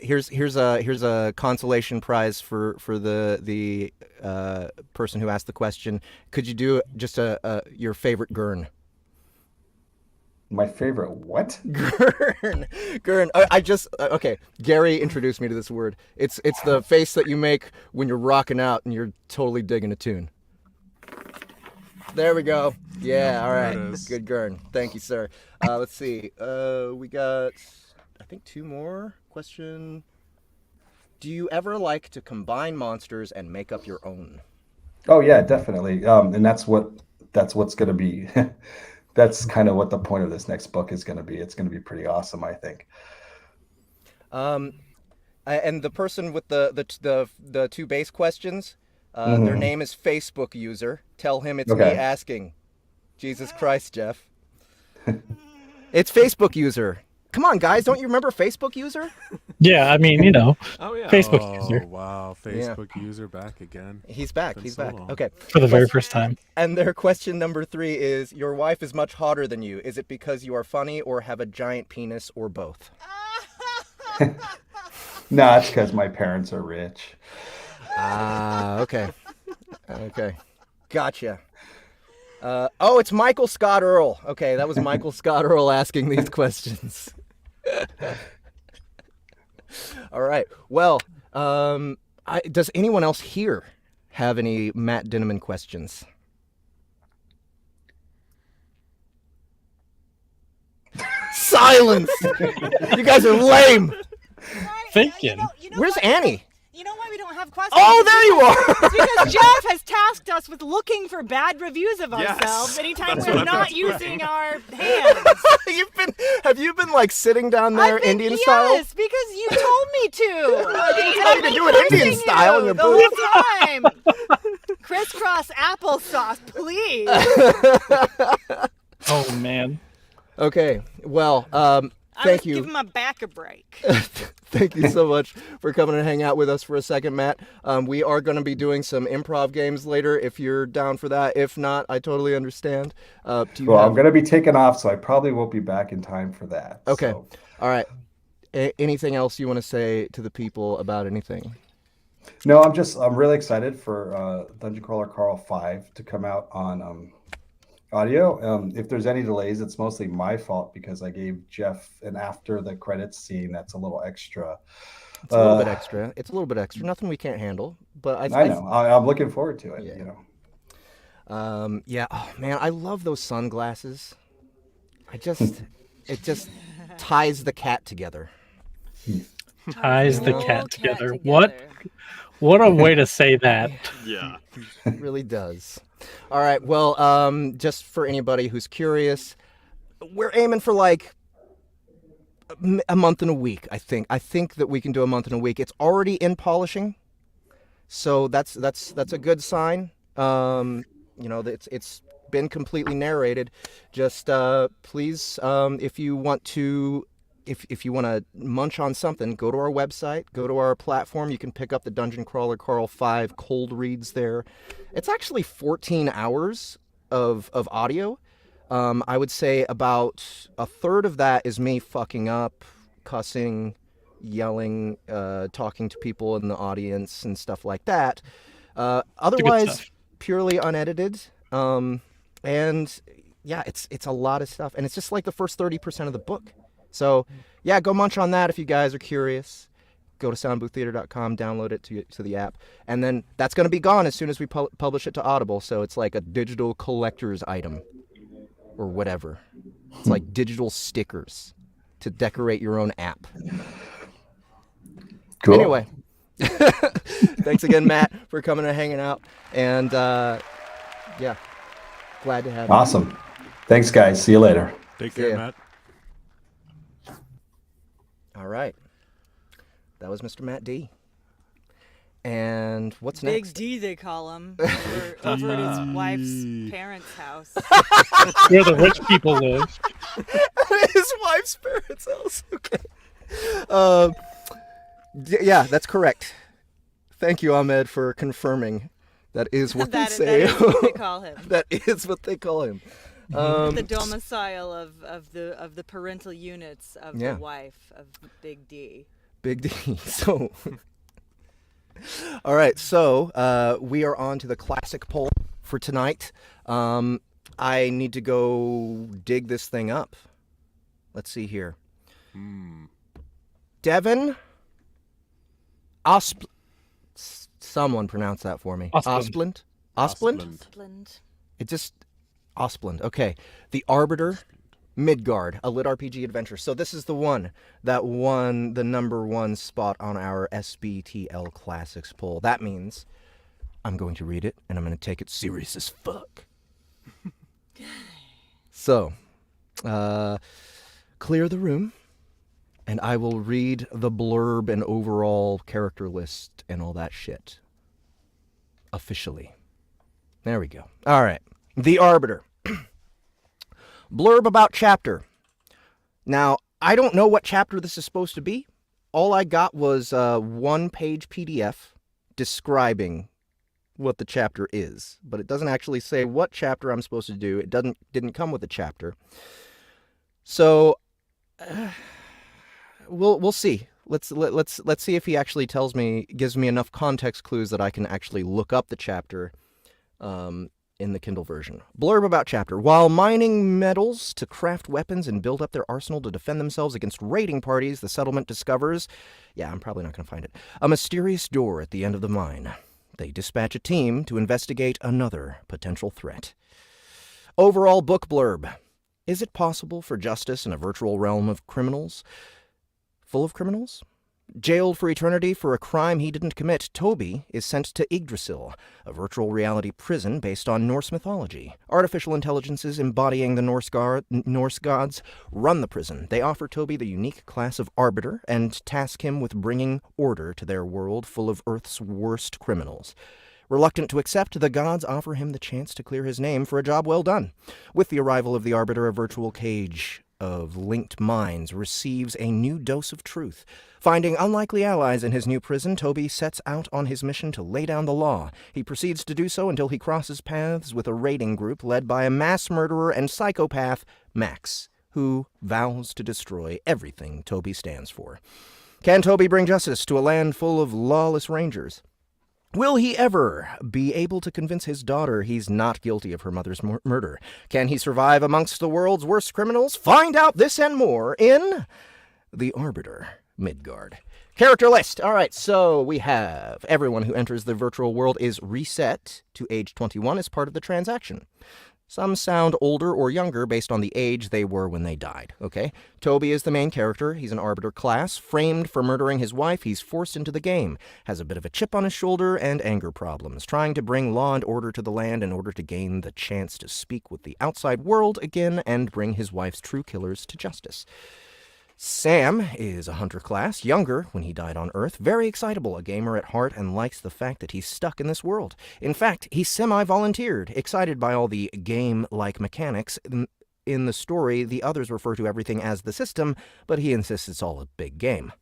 Here's a consolation prize for the person who asked the question. Could you do just your favorite gurn? My favorite what? Gurn. Okay. Gary introduced me to this word. It's the face that you make when you're rocking out and you're totally digging a tune. There we go. Yeah. All right. Good gurn. Thank you, sir. Let's see. We got, I think, 2 more. Question. Do you ever like to combine monsters and make up your own? Oh yeah, definitely. And that's what's going to be. That's kind of what the point of this next book is going to be. It's going to be pretty awesome, I think. And the person with the 2 bass questions, their name is Facebook user. Tell him it's me asking. Jesus Christ, Jeff. It's Facebook user. Come on, guys. Don't you remember Facebook user? Yeah, I mean, Oh, yeah. Facebook user. Wow. Facebook user back again. He's back. He's back. Long. Okay. For the very first time. And their question number 3 is, your wife is much hotter than you. Is it because you are funny or have a giant penis or both? No, it's because my parents are rich. Okay. Okay. Gotcha. Oh, it's Michael Scott Earl. Okay, that was Michael Scott Earl asking these questions. All right. Well, does anyone else here have any Matt Dinnaman questions? Silence! You guys are lame! Thinking. Where's Annie? You know why we don't have questions? Oh, there you are! It's because Jeff has tasked us with looking for bad reviews of ourselves anytime we're not using our hands. Have you been like sitting down there Indian style? Yes, because you told me to. I didn't tell you to do it Indian style in your the booth. whole time. Crisscross applesauce, please. Oh man. Okay. Well, thank you. Give my back a break. Thank you so much for coming and hang out with us for a second, Matt. We are going to be doing some improv games later if you're down for that. If not, I totally understand. I'm going to be taking off, so I probably won't be back in time for that. Okay. So. All right. Anything else you want to say to the people about anything? No, I'm really excited for Dungeon Crawler Carl 5 to come out on audio. If there's any delays, it's mostly my fault because I gave Jeff an after the credits scene that's a little extra. It's a little bit extra. It's a little bit extra. Nothing we can't handle. But I know. I'm looking forward to it. Yeah. Yeah. Oh man, I love those sunglasses. It just ties the cat together. Ties the cat together. What What a way to say that. Yeah. It really does. All right. Well, just for anybody who's curious, we're aiming for like a month and a week. I think that we can do a month and a week. It's already in polishing, so that's a good sign. You know, it's been completely narrated. Just please, if you want to. If you want to munch on something, go to our website, go to our platform. You can pick up the Dungeon Crawler Carl 5 cold reads there. It's actually 14 hours of audio. I would say about a third of that is me fucking up, cussing, yelling, talking to people in the audience and stuff like that. Otherwise, purely unedited. And yeah, it's a lot of stuff. And it's just like the first 30% of the book. So, yeah, go munch on that if you guys are curious. Go to soundbooththeater.com, download it to the app. And then that's going to be gone as soon as we publish it to Audible. So it's like a digital collector's item or whatever. It's like digital stickers to decorate your own app. Cool. Anyway, thanks again, Matt, for coming and hanging out. And, yeah, glad to have you. Awesome. Thanks, guys. See you later. Take care, Matt. All right. That was Mr. Matt D. And what's Big next? D, they call him, over at his wife's parents' house. Where the rich people live. His wife's parents' house. Okay. Yeah, that's correct. Thank you, Ahmed, for confirming. That is what they say. That is what they call him. That is what they call him. The domicile of the parental units of Yeah. the wife of Big D. Big D. So, all right. So we are on to the classic poll for tonight. I need to go dig this thing up. Let's see here. Devin Auspland. Someone pronounce that for me. Auspland. Auspland. It just Auspland. Okay. The Arbiter, Midgard, a LitRPG adventure. So this is the one that won the #1 spot on our SBTL Classics poll. That means I'm going to read it, and I'm going to take it serious as fuck. So, clear the room, and I will read the blurb and overall character list and all that shit. Officially. There we go. All right. The Arbiter. Blurb about chapter. Now, I don't know what chapter this is supposed to be. All I got was a one-page PDF describing what the chapter is, but it doesn't actually say what chapter I'm supposed to do. It didn't come with a chapter. So we'll see. Let's see if he actually gives me enough context clues that I can actually look up the chapter in the Kindle version. Blurb about chapter. While mining metals to craft weapons and build up their arsenal to defend themselves against raiding parties, the settlement discovers, I'm probably not going to find it, a mysterious door at the end of the mine. They dispatch a team to investigate another potential threat. Overall book blurb. Is it possible for justice in a virtual realm of criminals? Full of criminals? Jailed for eternity for a crime he didn't commit, Toby is sent to Yggdrasil, a virtual reality prison based on Norse mythology. Artificial intelligences embodying the Norse gods run the prison. They offer Toby the unique class of Arbiter and task him with bringing order to their world full of Earth's worst criminals. Reluctant to accept, the gods offer him the chance to clear his name for a job well done. With the arrival of the Arbiter, a virtual cage of linked minds receives a new dose of truth. Finding unlikely allies in his new prison, Toby sets out on his mission to lay down the law. He proceeds to do so until he crosses paths with a raiding group led by a mass murderer and psychopath, Max, who vows to destroy everything Toby stands for. Can Toby bring justice to a land full of lawless rangers? Will he ever be able to convince his daughter he's not guilty of her mother's murder? Can he survive amongst the world's worst criminals? Find out this and more in The Arbiter, Midgard. Character list. All right, so we have everyone who enters the virtual world is reset to age 21 as part of the transaction. Some sound older or younger based on the age they were when they died, okay? Toby is the main character. He's an Arbiter class. Framed for murdering his wife, he's forced into the game. Has a bit of a chip on his shoulder and anger problems. Trying to bring law and order to the land in order to gain the chance to speak with the outside world again and bring his wife's true killers to justice. Sam is a hunter class, younger when he died on Earth, very excitable, a gamer at heart, and likes the fact that he's stuck in this world. In fact, he semi-volunteered, excited by all the game-like mechanics. In the story, the others refer to everything as the system, but he insists it's all a big game.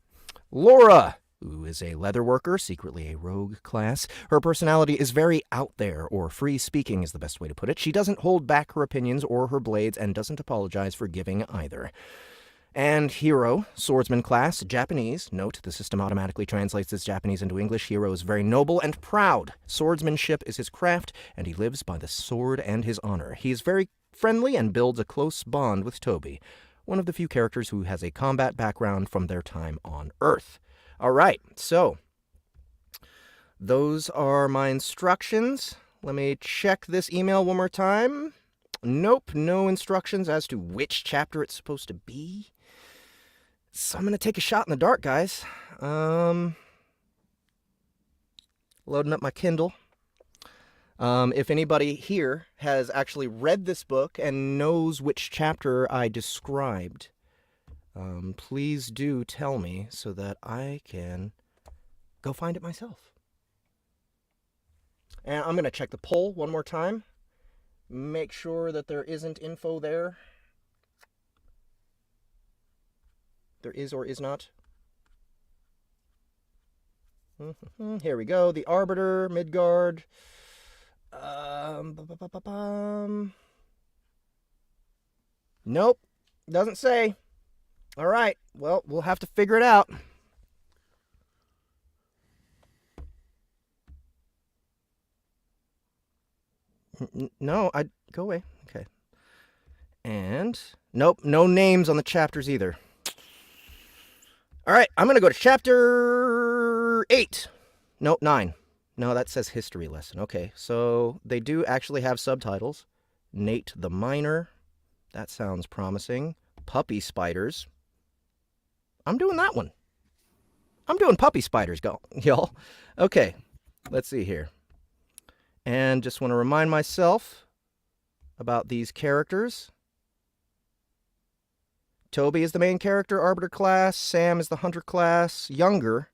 Laura, who is a leather worker, secretly a rogue class. Her personality is very out there, or free-speaking is the best way to put it. She doesn't hold back her opinions or her blades and doesn't apologize for giving either. And Hero, swordsman class, Japanese. Note, the system automatically translates as Japanese into English. Hero is very noble and proud. Swordsmanship is his craft, and he lives by the sword and his honor. He is very friendly and builds a close bond with Toby, one of the few characters who has a combat background from their time on Earth. All right, so those are my instructions. Let me check this email one more time. Nope, no instructions as to which chapter it's supposed to be. So I'm going to take a shot in the dark, guys. Loading up my Kindle. If anybody here has actually read this book and knows which chapter I described, please do tell me so that I can go find it myself. And I'm going to check the poll one more time. Make sure that there isn't info there. There is or is not. Here we go. The Arbiter, Midgard. Nope. Doesn't say. All right. Well, we'll have to figure it out. No, go away. Okay. And nope, no names on the chapters either. All right, I'm going to go to chapter 8. Nope, 9. No, that says history lesson. Okay, so they do actually have subtitles. Nate the Miner. That sounds promising. Puppy spiders. I'm doing that one. I'm doing puppy spiders, y'all. Okay, let's see here. And just want to remind myself about these characters. Toby is the main character, Arbiter class. Sam is the hunter class, younger.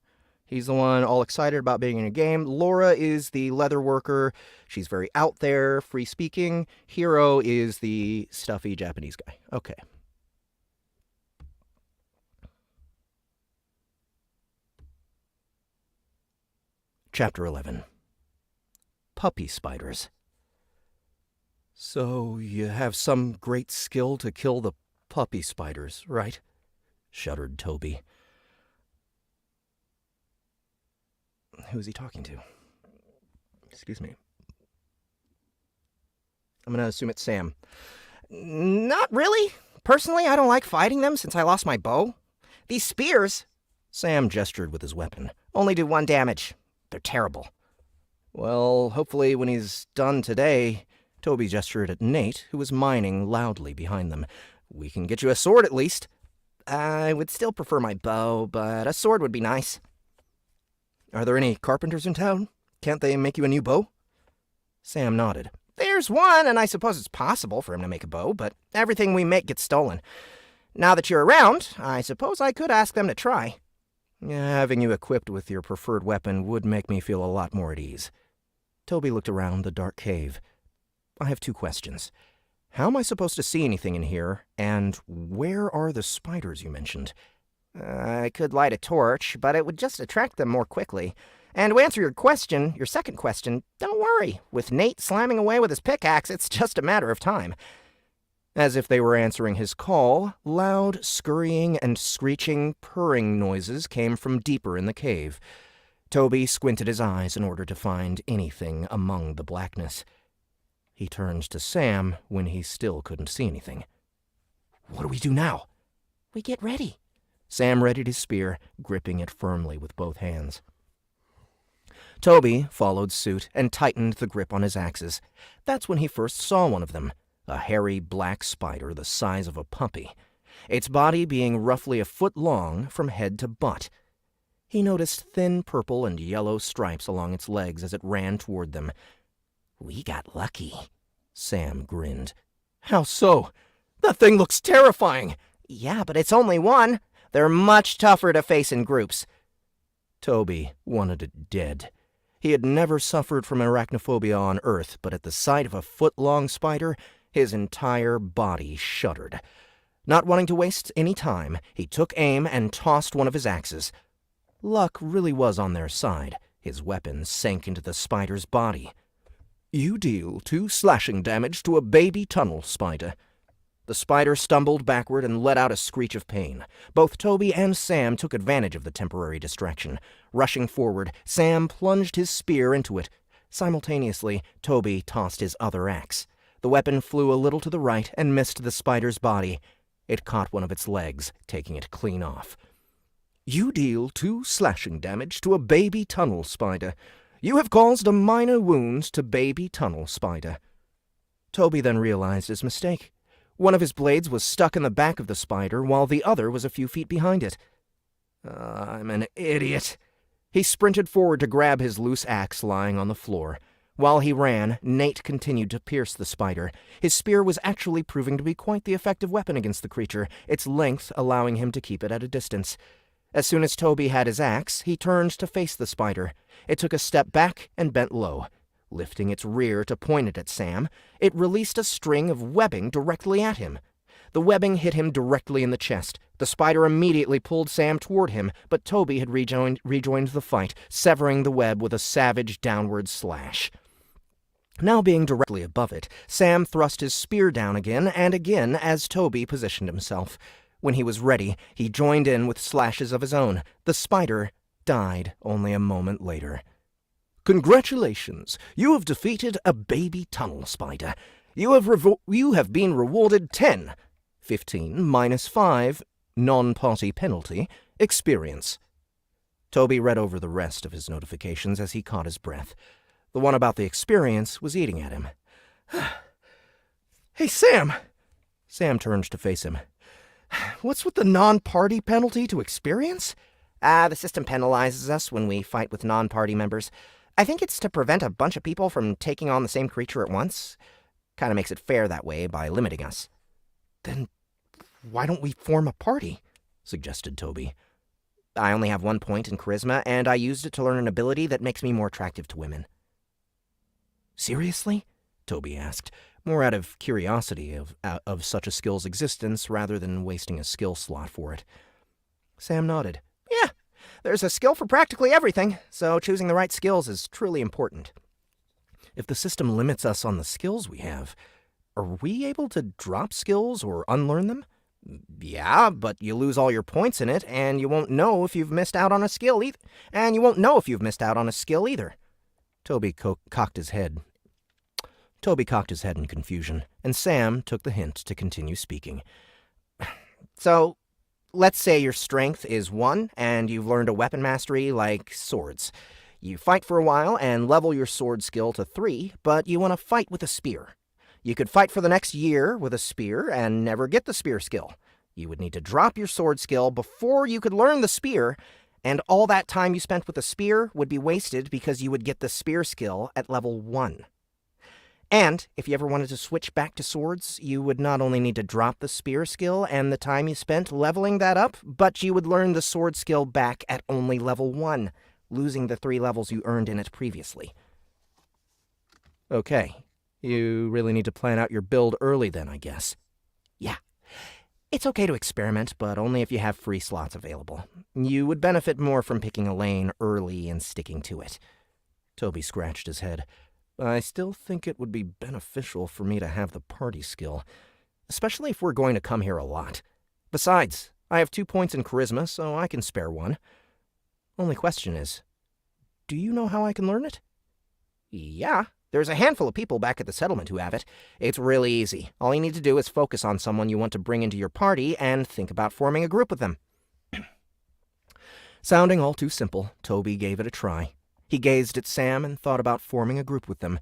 He's the one all excited about being in a game. Laura is the leather worker. She's very out there, free-speaking. Hero is the stuffy Japanese guy. Okay. Chapter 11. Puppy spiders. So you have some great skill to kill the puppy spiders, right? Shuddered Toby. Who is he talking to? Excuse me. I'm going to assume it's Sam. Not really. Personally, I don't like fighting them since I lost my bow. These spears, Sam gestured with his weapon, only do 1 damage. They're terrible. Well, hopefully when he's done today, Toby gestured at Nate, who was mining loudly behind them. We can get you a sword at least. I would still prefer my bow, but a sword would be nice. Are there any carpenters in town? Can't they make you a new bow? Sam nodded. There's one, and I suppose it's possible for him to make a bow, but everything we make gets stolen. Now that you're around, I suppose I could ask them to try. Having you equipped with your preferred weapon would make me feel a lot more at ease. Toby looked around the dark cave. I have 2 questions. How am I supposed to see anything in here, and where are the spiders you mentioned? I could light a torch, but it would just attract them more quickly. And to answer your second question, don't worry. With Nate slamming away with his pickaxe, it's just a matter of time. As if they were answering his call, loud, scurrying and screeching, purring noises came from deeper in the cave. Toby squinted his eyes in order to find anything among the blackness. He turned to Sam when he still couldn't see anything. What do we do now? We get ready. Sam readied his spear, gripping it firmly with both hands. Toby followed suit and tightened the grip on his axes. That's when he first saw one of them. a hairy black spider the size of a puppy, its body being roughly a foot long from head to butt. He noticed thin purple and yellow stripes along its legs as it ran toward them. "We got lucky," Sam grinned. "How so? That thing looks terrifying." "Yeah, but it's only one. They're much tougher to face in groups." Toby wanted it dead. He had never suffered from arachnophobia on Earth, but at the sight of a foot-long spider, his entire body shuddered. Not wanting to waste any time, he took aim and tossed one of his axes. Luck really was on their side. His weapon sank into the spider's body. "You deal 2 slashing damage to a baby tunnel spider." The spider stumbled backward and let out a screech of pain. Both Toby and Sam took advantage of the temporary distraction. Rushing forward, Sam plunged his spear into it. Simultaneously, Toby tossed his other axe. The weapon flew a little to the right and missed the spider's body. It caught one of its legs, taking it clean off. "You deal 2 slashing damage to a baby tunnel spider. You have caused a minor wound to baby tunnel spider." Toby then realized his mistake. One of his blades was stuck in the back of the spider, while the other was a few feet behind it. "I'm an idiot." He sprinted forward to grab his loose axe lying on the floor. While he ran, Nate continued to pierce the spider. His spear was actually proving to be quite the effective weapon against the creature, its length allowing him to keep it at a distance. As soon as Toby had his axe, he turned to face the spider. It took a step back and bent low. Lifting its rear to point it at Sam, it released a string of webbing directly at him. The webbing hit him directly in the chest. The spider immediately pulled Sam toward him, but Toby had rejoined the fight, severing the web with a savage downward slash. Now being directly above it, Sam thrust his spear down again and again as Toby positioned himself. When he was ready, he joined in with slashes of his own. The spider died only a moment later. "Congratulations! You have defeated a baby tunnel spider. You have been rewarded 10, 15 minus 5, non-party penalty, experience." Toby read over the rest of his notifications as he caught his breath. The one about the experience was eating at him. "Hey, Sam!" Sam turned to face him. "What's with the non-party penalty to experience?" The system penalizes us when we fight with non-party members. I think it's to prevent a bunch of people from taking on the same creature at once. Kind of makes it fair that way by limiting us." "Then why don't we form a party?" suggested Toby. I only have 1 point in charisma, and I used it to learn an ability that makes me more attractive to women. "Seriously?" Toby asked, more out of curiosity of such a skill's existence rather than wasting a skill slot for it. Sam nodded. "Yeah, there's a skill for practically everything, so choosing the right skills is truly important." "If the system limits us on the skills we have, are we able to drop skills or unlearn them?" "Yeah, but you lose all your points in it, and you won't know if you've missed out on a skill either. Toby cocked his head in confusion, and Sam took the hint to continue speaking. "So, let's say your strength is 1, and you've learned a weapon mastery like swords. You fight for a while and level your sword skill to 3, but you want to fight with a spear. You could fight for the next year with a spear and never get the spear skill. You would need to drop your sword skill before you could learn the spear, and all that time you spent with the spear would be wasted because you would get the spear skill at level 1. And if you ever wanted to switch back to swords, you would not only need to drop the spear skill and the time you spent leveling that up, but you would learn the sword skill back at only level 1, losing the 3 levels you earned in it previously." "Okay. You really need to plan out your build early then, I guess." "Yeah. It's okay to experiment, but only if you have free slots available. You would benefit more from picking a lane early and sticking to it." Toby scratched his head. "I still think it would be beneficial for me to have the party skill, especially if we're going to come here a lot. Besides, I have 2 points in charisma, so I can spare 1. Only question is, do you know how I can learn it?" "Yeah. There's a handful of people back at the settlement who have it. It's really easy. All you need to do is focus on someone you want to bring into your party and think about forming a group with them." Sounding all too simple, Toby gave it a try. He gazed at Sam and thought about forming a group with them.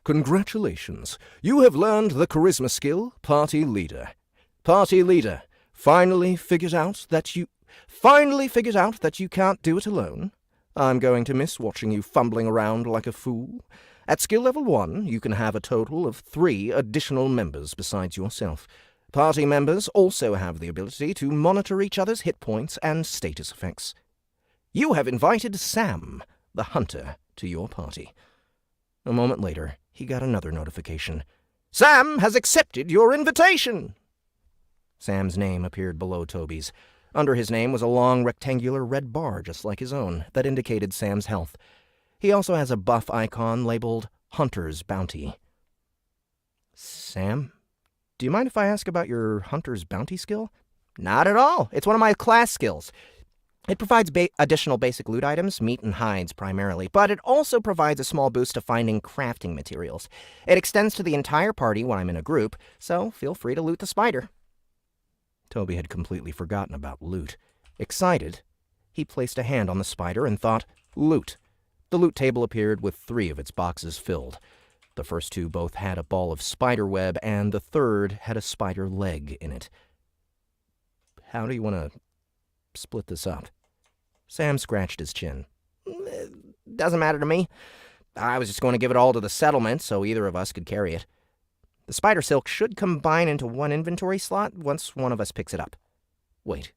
Congratulations. You have learned the charisma skill, Party Leader. Party Leader, finally figures out that you can't do it alone. I'm going to miss watching you fumbling around like a fool. At skill level 1, you can have a total of 3 additional members besides yourself. Party members also have the ability to monitor each other's hit points and status effects. You have invited Sam, the hunter, to your party. A moment later, he got another notification. Sam has accepted your invitation! Sam's name appeared below Toby's. Under his name was a long rectangular red bar just like his own that indicated Sam's health. He also has a buff icon labeled Hunter's Bounty. Sam, do you mind if I ask about your Hunter's Bounty skill? Not at all. It's one of my class skills. It provides additional basic loot items, meat and hides primarily, but it also provides a small boost to finding crafting materials. It extends to the entire party when I'm in a group, so feel free to loot the spider. Toby had completely forgotten about loot. Excited, he placed a hand on the spider and thought, loot. The loot table appeared with 3 of its boxes filled. The first 2 both had a ball of spider web, and the third had a spider leg in it. How do you want to split this up? Sam scratched his chin. Doesn't matter to me. I was just going to give it all to the settlement so either of us could carry it. The spider silk should combine into one inventory slot once one of us picks it up. Wait,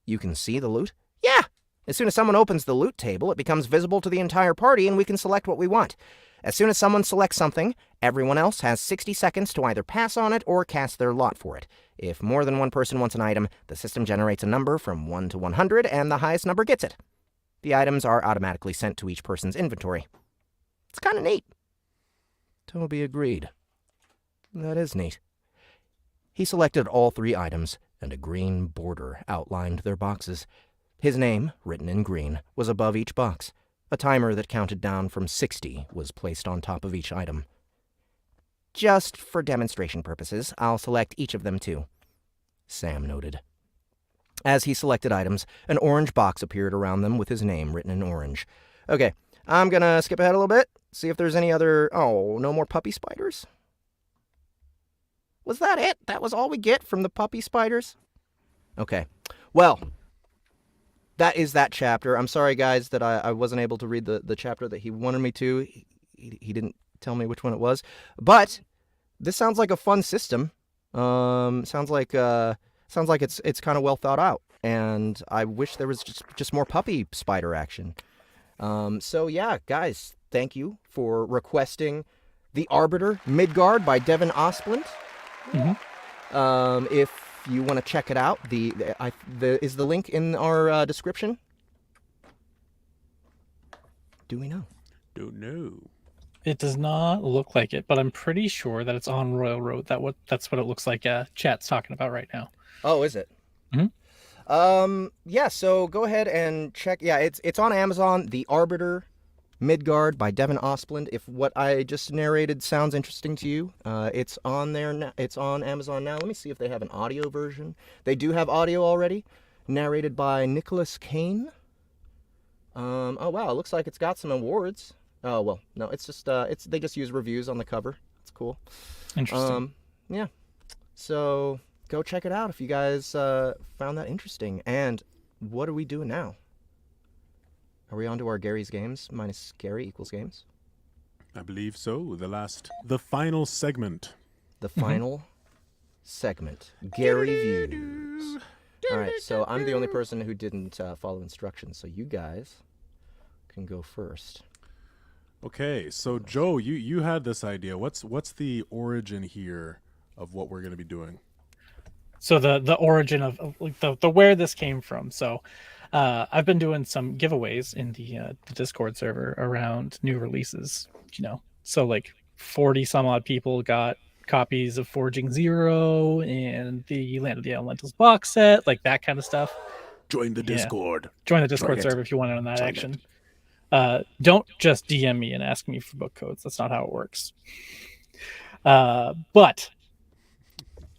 you can see the loot? Yeah! As soon as someone opens the loot table, it becomes visible to the entire party and we can select what we want. As soon as someone selects something, everyone else has 60 seconds to either pass on it or cast their lot for it. If more than one person wants an item, the system generates a number from 1 to 100 and the highest number gets it. The items are automatically sent to each person's inventory. It's kind of neat. Toby agreed. That is neat. He selected all 3 items, and a green border outlined their boxes. His name, written in green, was above each box. A timer that counted down from 60 was placed on top of each item. Just for demonstration purposes, I'll select each of them too, Sam noted. As he selected items, an orange box appeared around them with his name written in orange. Okay, I'm gonna skip ahead a little bit, see if there's any other... Oh, no more puppy spiders? Was that it? That was all we get from the puppy spiders? Okay, well, that is that chapter. I'm sorry, guys, that I wasn't able to read the chapter that he wanted me to. He didn't tell me which one it was. But this sounds like a fun system. Sounds like it's kind of well thought out. And I wish there was just more puppy spider action. So yeah, guys, thank you for requesting The Arbiter, Midgard by Devin Auspland. Mm-hmm. If you want to check it out, is the link in our description? Do we know? Don't know. It does not look like it, but I'm pretty sure that it's on Royal Road. That's what it looks like. Chat's talking about right now. Oh, is it? Mm-hmm. Yeah. So go ahead and check. Yeah, it's on Amazon. The Arbiter, Midgard by Devin Auspland. If what I just narrated sounds interesting to you, it's on there. It's on Amazon now. Let me see if they have an audio version. They do have audio already, narrated by Nicholas Kane. Oh wow, it looks like it's got some awards. Oh well, no, it's just they just use reviews on the cover. It's cool. Interesting. Yeah. So go check it out if you guys found that interesting. And what are we doing now? Are we on to our Gary's Games minus Gary equals games? I believe so. The final segment. The final segment. Gary Views. All right, so I'm the only person who didn't follow instructions, so you guys can go first. Okay, so Joe, you had this idea. What's the origin here of what we're going to be doing? So the origin of like the where this came from. So I've been doing some giveaways in the Discord server around new releases, so like 40 some odd people got copies of Forging Zero and the Land of the Elementals box set, like that kind of stuff. Join the Discord. Join the Discord server if you want in on that action. Don't just DM me and ask me for book codes. That's not how it works. But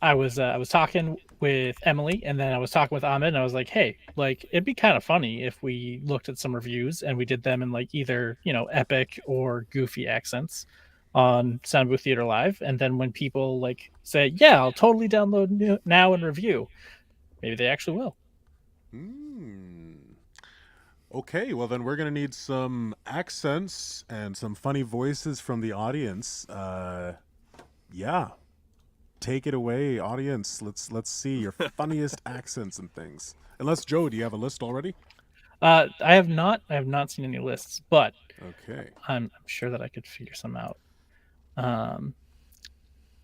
I was talking with Emily, and then I was talking with Ahmed, and I was like, hey, like it'd be kind of funny if we looked at some reviews and we did them in like either epic or goofy accents. on Soundbooth Theater Live, and then when people like say, "Yeah, I'll totally download now and review," maybe they actually will. Okay, well then we're gonna need some accents and some funny voices from the audience. Yeah, take it away, audience. Let's see your funniest accents and things. Unless Joe, do you have a list already? I have not seen any lists, but Okay. I'm sure that I could figure some out.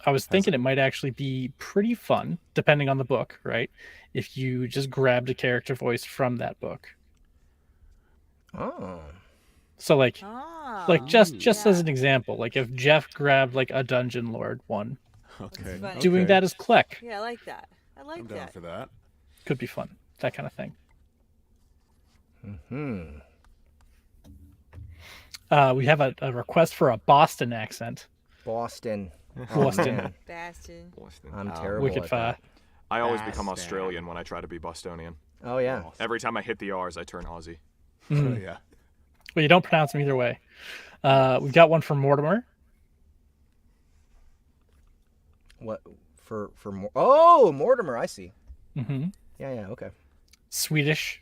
I was thinking it might actually be pretty fun, depending on the book, right? If you just grabbed a character voice from that book. Oh. So like just yeah. as an example, like if Jeff grabbed like a Dungeon Lord one, Okay. funny. doing that as Kleck Yeah, I like that. I like I'm down that. for that. could be fun. That kind of thing. We have a request for a Boston accent. Boston. Boston. man. Bastard. I'm terrible Wicked at fire. that. I always become Australian when I try to be Bostonian. Oh, yeah. Every time I hit the R's, I turn Aussie. Mm. Yeah. Well, you don't pronounce them either way. We've got one from Mortimer. What? Oh, Mortimer, I see. Mm-hmm. Yeah, okay. Swedish.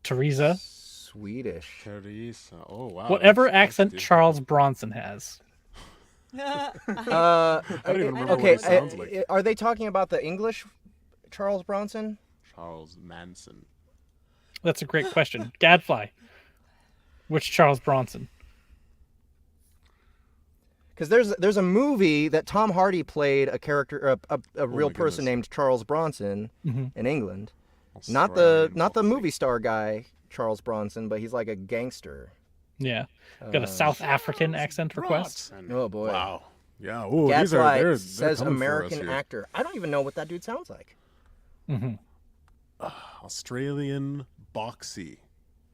Teresa. Swedish. Teresa. Oh wow. Whatever that's accent different. Charles Bronson has. I don't even remember Okay, what it sounds like. are they talking about the English Charles Bronson? Charles Manson. That's a great question. Gadfly. Which Charles Bronson? Because there's a movie that Tom Hardy played a character, a real my person goodness. named Charles Bronson Mhm. in England. Australian Not the boxing. movie star guy Charles Bronson, but he's like a gangster. Yeah. Got a South African accent request. And- Oh boy. Wow. Yeah. Oh, these Gadfly they're says coming for us American here. actor. I don't even know what that dude sounds like. Mm-hmm. Australian boxy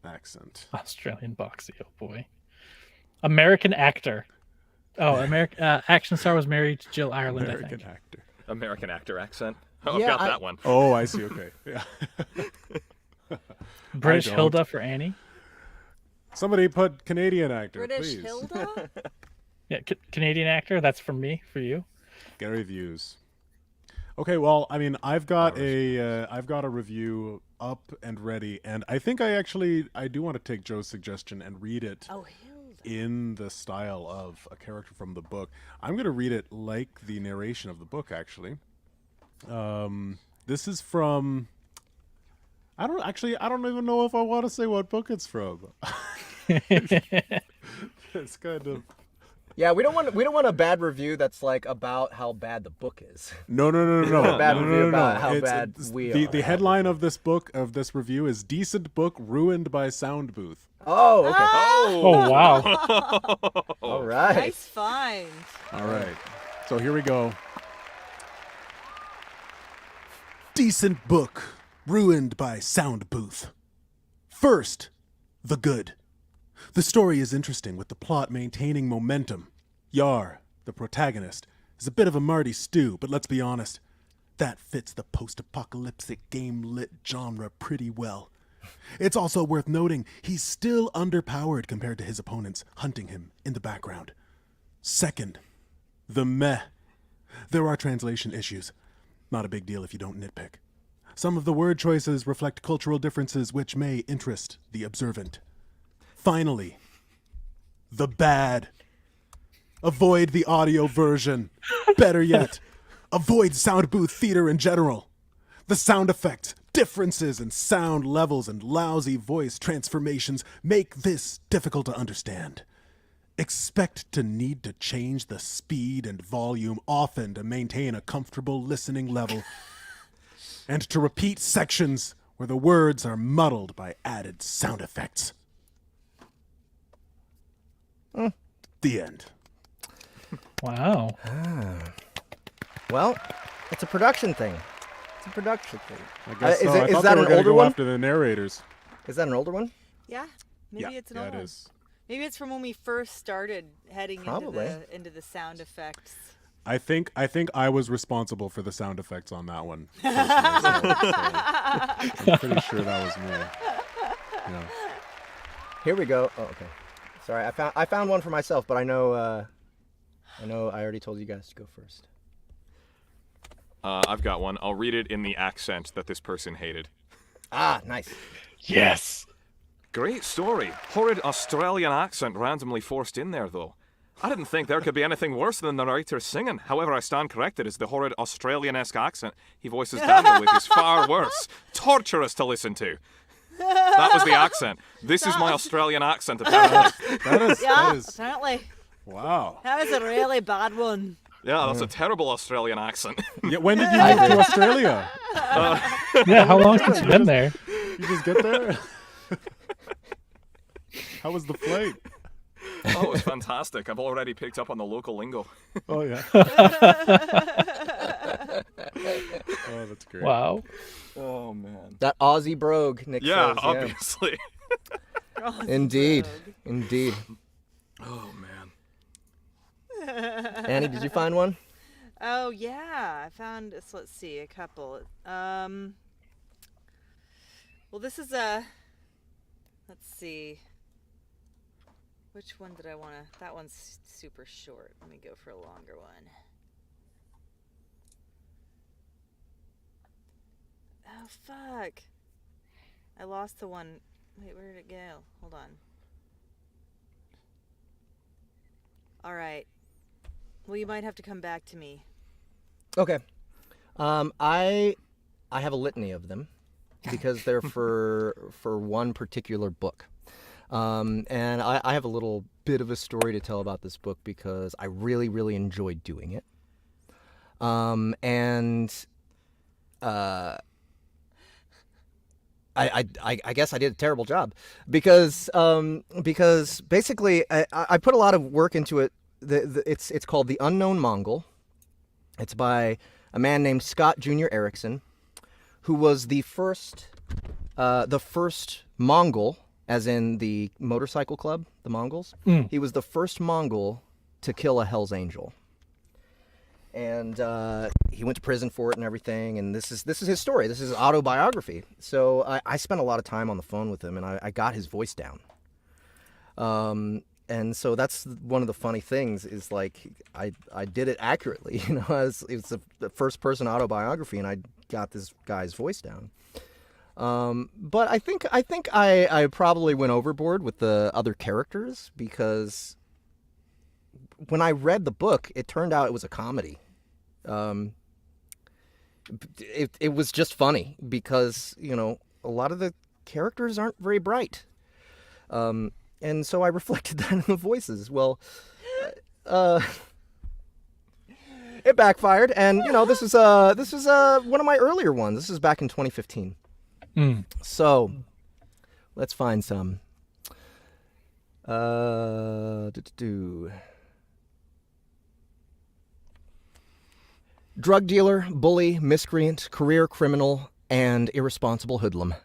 accent. Australian boxy. Oh boy. American actor. Oh, action star was married to Jill Ireland, I American think. actor. American actor accent. Oh, Yeah, I've got that one. Oh, I see. Okay. Yeah. British don't. Hilda for Annie. Somebody put Canadian actor, British please. Hilda? Yeah, Canadian actor. That's from me for you. Gary Views. Okay, well, I mean, I've got a review up and ready, and I think I do want to take Joe's suggestion and read it Oh, Hilda. in the style of a character from the book. I'm going to read it like the narration of the book, actually. This is from. I don't even know if I want to say what book it's from. It's kind of. Yeah, we don't want a bad review that's like about how bad the book is. No. A bad review no. about how It's- bad it's- we the, are. The headline of this review is "Decent Book Ruined by Soundbooth." Oh, okay. Oh wow. All right. Nice find. All right, so here we go. Decent book ruined by Soundbooth. First, the good. The story is interesting with the plot maintaining momentum. Yar, the protagonist, is a bit of a Marty stew, but let's be honest, that fits the post-apocalyptic game-lit genre pretty well. It's also worth noting he's still underpowered compared to his opponents, hunting him in the background. Second, the meh. There are translation issues. Not a big deal if you don't nitpick. Some of the word choices reflect cultural differences which may interest the observant. Finally, the bad. Avoid the audio version. Better yet, avoid Soundbooth theater in general. The sound effects, differences in sound levels, and lousy voice transformations make this difficult to understand. Expect to need to change the speed and volume often to maintain a comfortable listening level, and to repeat sections where the words are muddled by added sound effects. The end. Wow. Well, it's a production thing. It's a production thing. I guess is so. I is thought that they were an gonna older go one? after the narrators. Is that an older one? Yeah. Maybe it's an old it one. is. Maybe it's from when we first started heading Probably. into the sound effects. I think I was responsible for the sound effects on that one. personally, so I'm pretty sure that was me. Yeah. Here we go. Oh, okay. Sorry, I found one for myself, but I know I know I already told you guys to go first. I've got one. I'll read it in the accent that this person hated. Ah, nice. Yes. Great story. Horrid Australian accent randomly forced in there, though. I didn't think there could be anything worse than the narrator singing. However, I stand corrected as the horrid Australian-esque accent he voices Daniel with is far worse. Torturous to listen to. That was the accent. This is my Australian accent, apparently. Yeah, apparently. Wow. That was a really bad one. Yeah, that's a terrible Australian accent. Yeah, when did you move to Australia? Yeah, how long since you been there? You just get there? How was the flight? Oh, it was fantastic. I've already picked up on the local lingo. Oh, yeah. Oh, that's great. Wow. Oh, man. That Aussie brogue, Nick Yeah, says. obviously. Indeed. Indeed. Oh, man. Annie, did you find one? Oh yeah, I found. Let's see, a couple. Well, this is a. Let's see. Which one did I want to? That one's super short. Let me go for a longer one. Oh fuck! I lost the one. Wait, where did it go? Hold on. All right. Well, you might have to come back to me. Okay. I have a litany of them because they're for one particular book. And I have a little bit of a story to tell about this book because I really, really enjoyed doing it. I guess I did a terrible job because basically I put a lot of work into it. It's called The Unknown Mongol. It's by a man named Scott Jr. Erickson, who was the first Mongol, as in the motorcycle club, the Mongols. He was the first Mongol to kill a Hell's Angel. And he went to prison for it and everything. And this is his story. This is his autobiography. So I spent a lot of time on the phone with him, and I got his voice down. And so that's one of the funny things is like I did it accurately, you know. It was the first person autobiography, and I got this guy's voice down. But I think I probably went overboard with the other characters because when I read the book, it turned out it was a comedy. It was just funny because, you know, a lot of the characters aren't very bright. And so I reflected that in the voices. Well, it backfired, and you know, this is one of my earlier ones. This is back in 2015. So let's find some. Drug dealer, bully, miscreant, career criminal, and irresponsible hoodlum.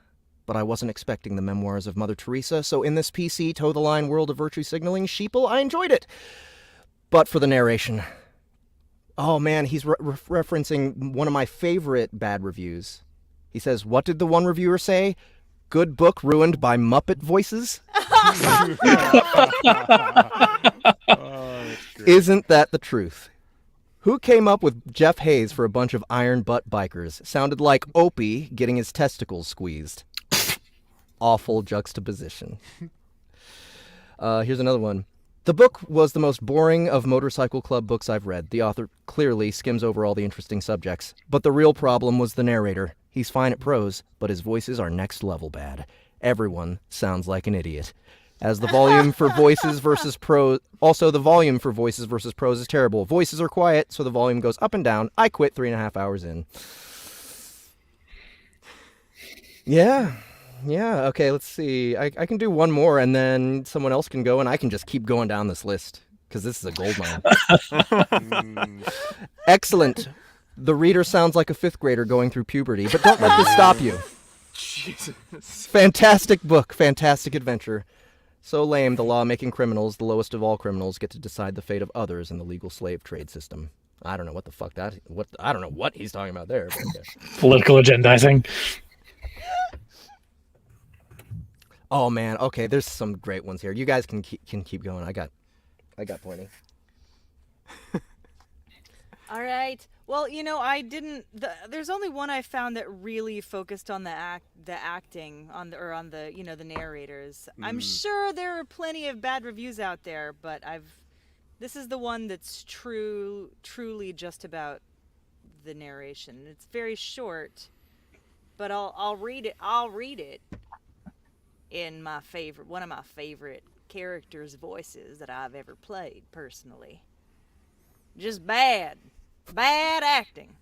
But I wasn't expecting the memoirs of Mother Teresa, so in this PC, toe-the-line world of virtue signaling sheeple, I enjoyed it. But for the narration. Oh man, he's referencing one of my favorite bad reviews. He says, what did the one reviewer say? Good book ruined by Muppet voices? Isn't that the truth? Who came up with Jeff Hayes for a bunch of iron butt bikers? Sounded like Opie getting his testicles squeezed. Awful juxtaposition. Here's another one. The book was the most boring of motorcycle club books I've read. The author clearly skims over all the interesting subjects. But the real problem was the narrator. He's fine at prose, but his voices are next level bad. Everyone sounds like an idiot. As the volume for voices versus prose... Also, the volume for voices versus prose is terrible. Voices are quiet, so the volume goes up and down. I quit 3.5 hours in. Yeah, okay, let's see. I can do one more, and then someone else can go, and I can just keep going down this list, because this is a gold mine. Excellent. The reader sounds like a 5th grader going through puberty, but don't let this stop you. Jesus. Fantastic book, fantastic adventure. So lame, the law-making criminals, the lowest of all criminals, get to decide the fate of others in the legal slave trade system. I don't know what the fuck I don't know what he's talking about there. But, Political agendizing. Oh man, okay, there's some great ones here. You guys can keep going. I got plenty. All right. Well, I didn't. There's only one I found that really focused on the acting on the narrators. I'm sure there are plenty of bad reviews out there, but this is the one that's truly just about the narration. It's very short, but I'll read it. I'll read it in one of my favorite characters' voices that I've ever played personally. Just bad acting,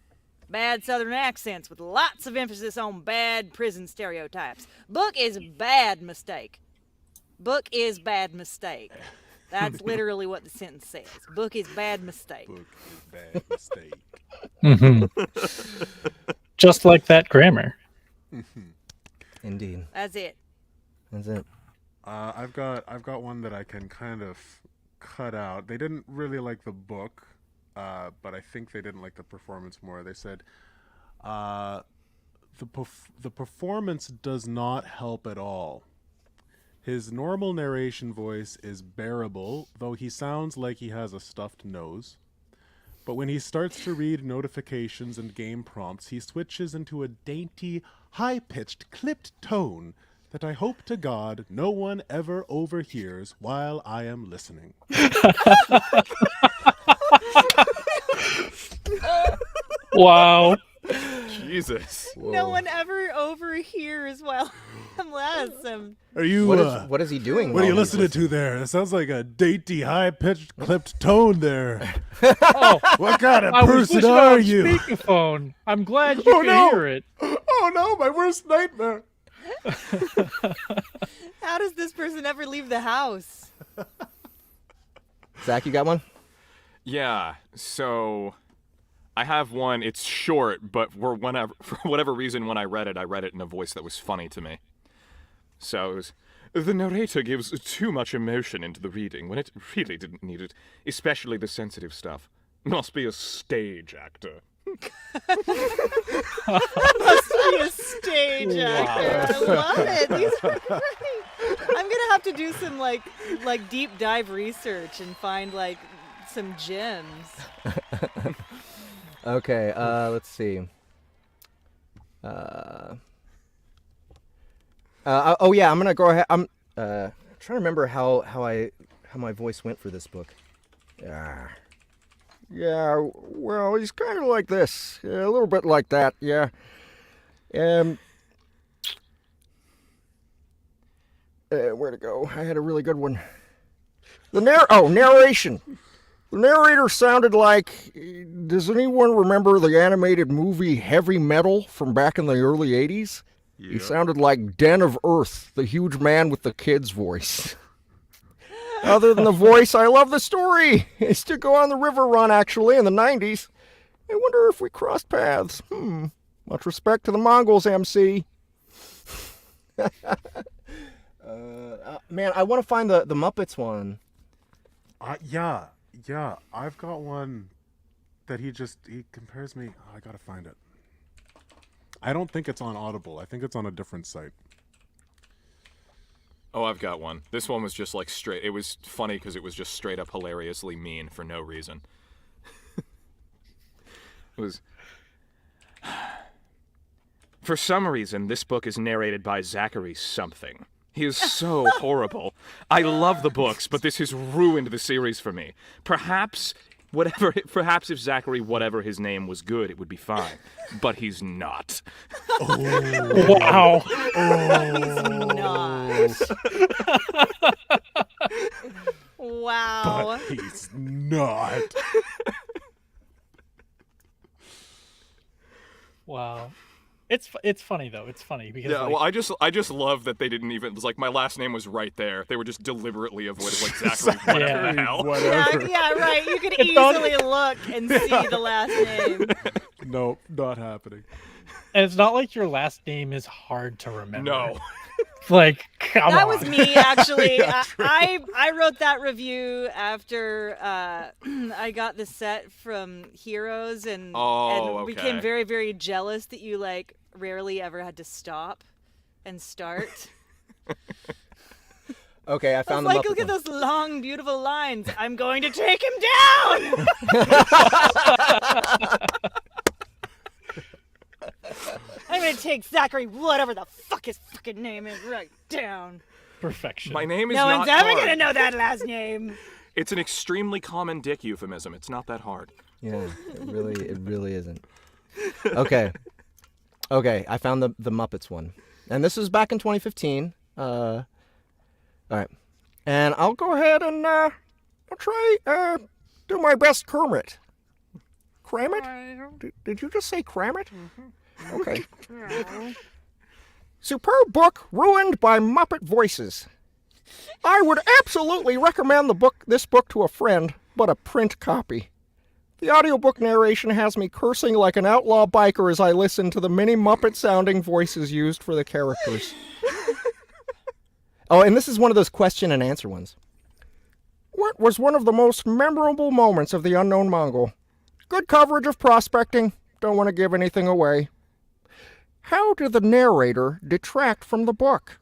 bad Southern accents with lots of emphasis on bad prison stereotypes. Book is bad mistake. Book is bad mistake. That's literally what the sentence says. Book is bad mistake. Book is bad mistake. Just like that grammar. Indeed. That's it. I've got one that I can kind of cut out. They didn't really like the book, but I think they didn't like the performance more. They said the performance does not help at all. His normal narration voice is bearable, though he sounds like he has a stuffed nose. But when he starts to read notifications and game prompts, he switches into a dainty, high-pitched, clipped tone that I hope to God no one ever overhears while I am listening. Wow. Jesus. No one ever overhears while I'm listening. Are you? What is he doing? What are you listening to there? It sounds like a dainty, high-pitched, clipped tone there. Oh, What kind of I was person listening are on you? speakerphone. I'm glad you can hear it. Oh no, my worst nightmare. How does this person ever leave the house? Zach, you got one? Yeah, so I have one. It's short, but for whatever reason, when I read it in a voice that was funny to me. So it was, the narrator gives too much emotion into the reading when it really didn't need it, especially the sensitive stuff. Must be a stage actor. Must be a stage actor. I love it. These are great. I'm gonna have to do some like deep dive research and find some gems. Okay, let's see. Oh yeah, I'm gonna go ahead. I'm trying to remember how my voice went for this book. Yeah, well, he's kind of like this, a little bit like that. Yeah. Where to go? I had a really good one. Narration. The narrator sounded like. Does anyone remember the animated movie Heavy Metal from back in the early 80s? Yeah. He sounded like Den of Earth, the huge man with the kid's voice. Other than the voice, I love the story. I used to go on the river run, actually, in the 90s. I wonder if we crossed paths. Much respect to the Mongols, MC. Man, I want to find the Muppets one. Yeah, I've got one that he compares me. I gotta find it. I don't think it's on Audible. I think it's on a different site. Oh, I've got one. This one was just like straight. It was funny because it was just straight up hilariously mean for no reason. It was. For some reason, this book is narrated by Zachary something. He is so horrible. I love the books, but this has ruined the series for me. Perhaps if Zachary, whatever his name, was good, it would be fine. But he's not. Oh. Wow. He's not. Wow. But he's not. Wow. It's funny though. It's funny because well, I just love that they didn't even. It was like my last name was right there. They were just deliberately avoiding Zachary. Whatever the hell. Yeah, right. You could easily look and see the last name. Nope, not happening. And it's not like your last name is hard to remember. No. Like, come on. That was me, actually. Yeah, I wrote that review after I got the set from Heroes and became very, very jealous that you rarely ever had to stop and start. Okay, I found I the was Muppet look at one. those long, beautiful lines. I'm going to take him down! Big Zachary, whatever the fuck his fucking name is, right down. Perfection. My name is No not one's ever hard. gonna know that last name. It's an extremely common dick euphemism. It's not that hard. Yeah, it really isn't. Okay. Okay, I found the Muppets one. And this was back in 2015. All right. And I'll go ahead and I'll try do my best Kermit. Kermit? Did you just say Kermit? Okay. Superb book ruined by Muppet voices. I would absolutely recommend this book to a friend, but a print copy. The audiobook narration has me cursing like an outlaw biker as I listen to the many Muppet-sounding voices used for the characters. Oh, and this is one of those question and answer ones. What was one of the most memorable moments of The Unknown Mongol? Good coverage of prospecting. Don't want to give anything away. How did the narrator detract from the book?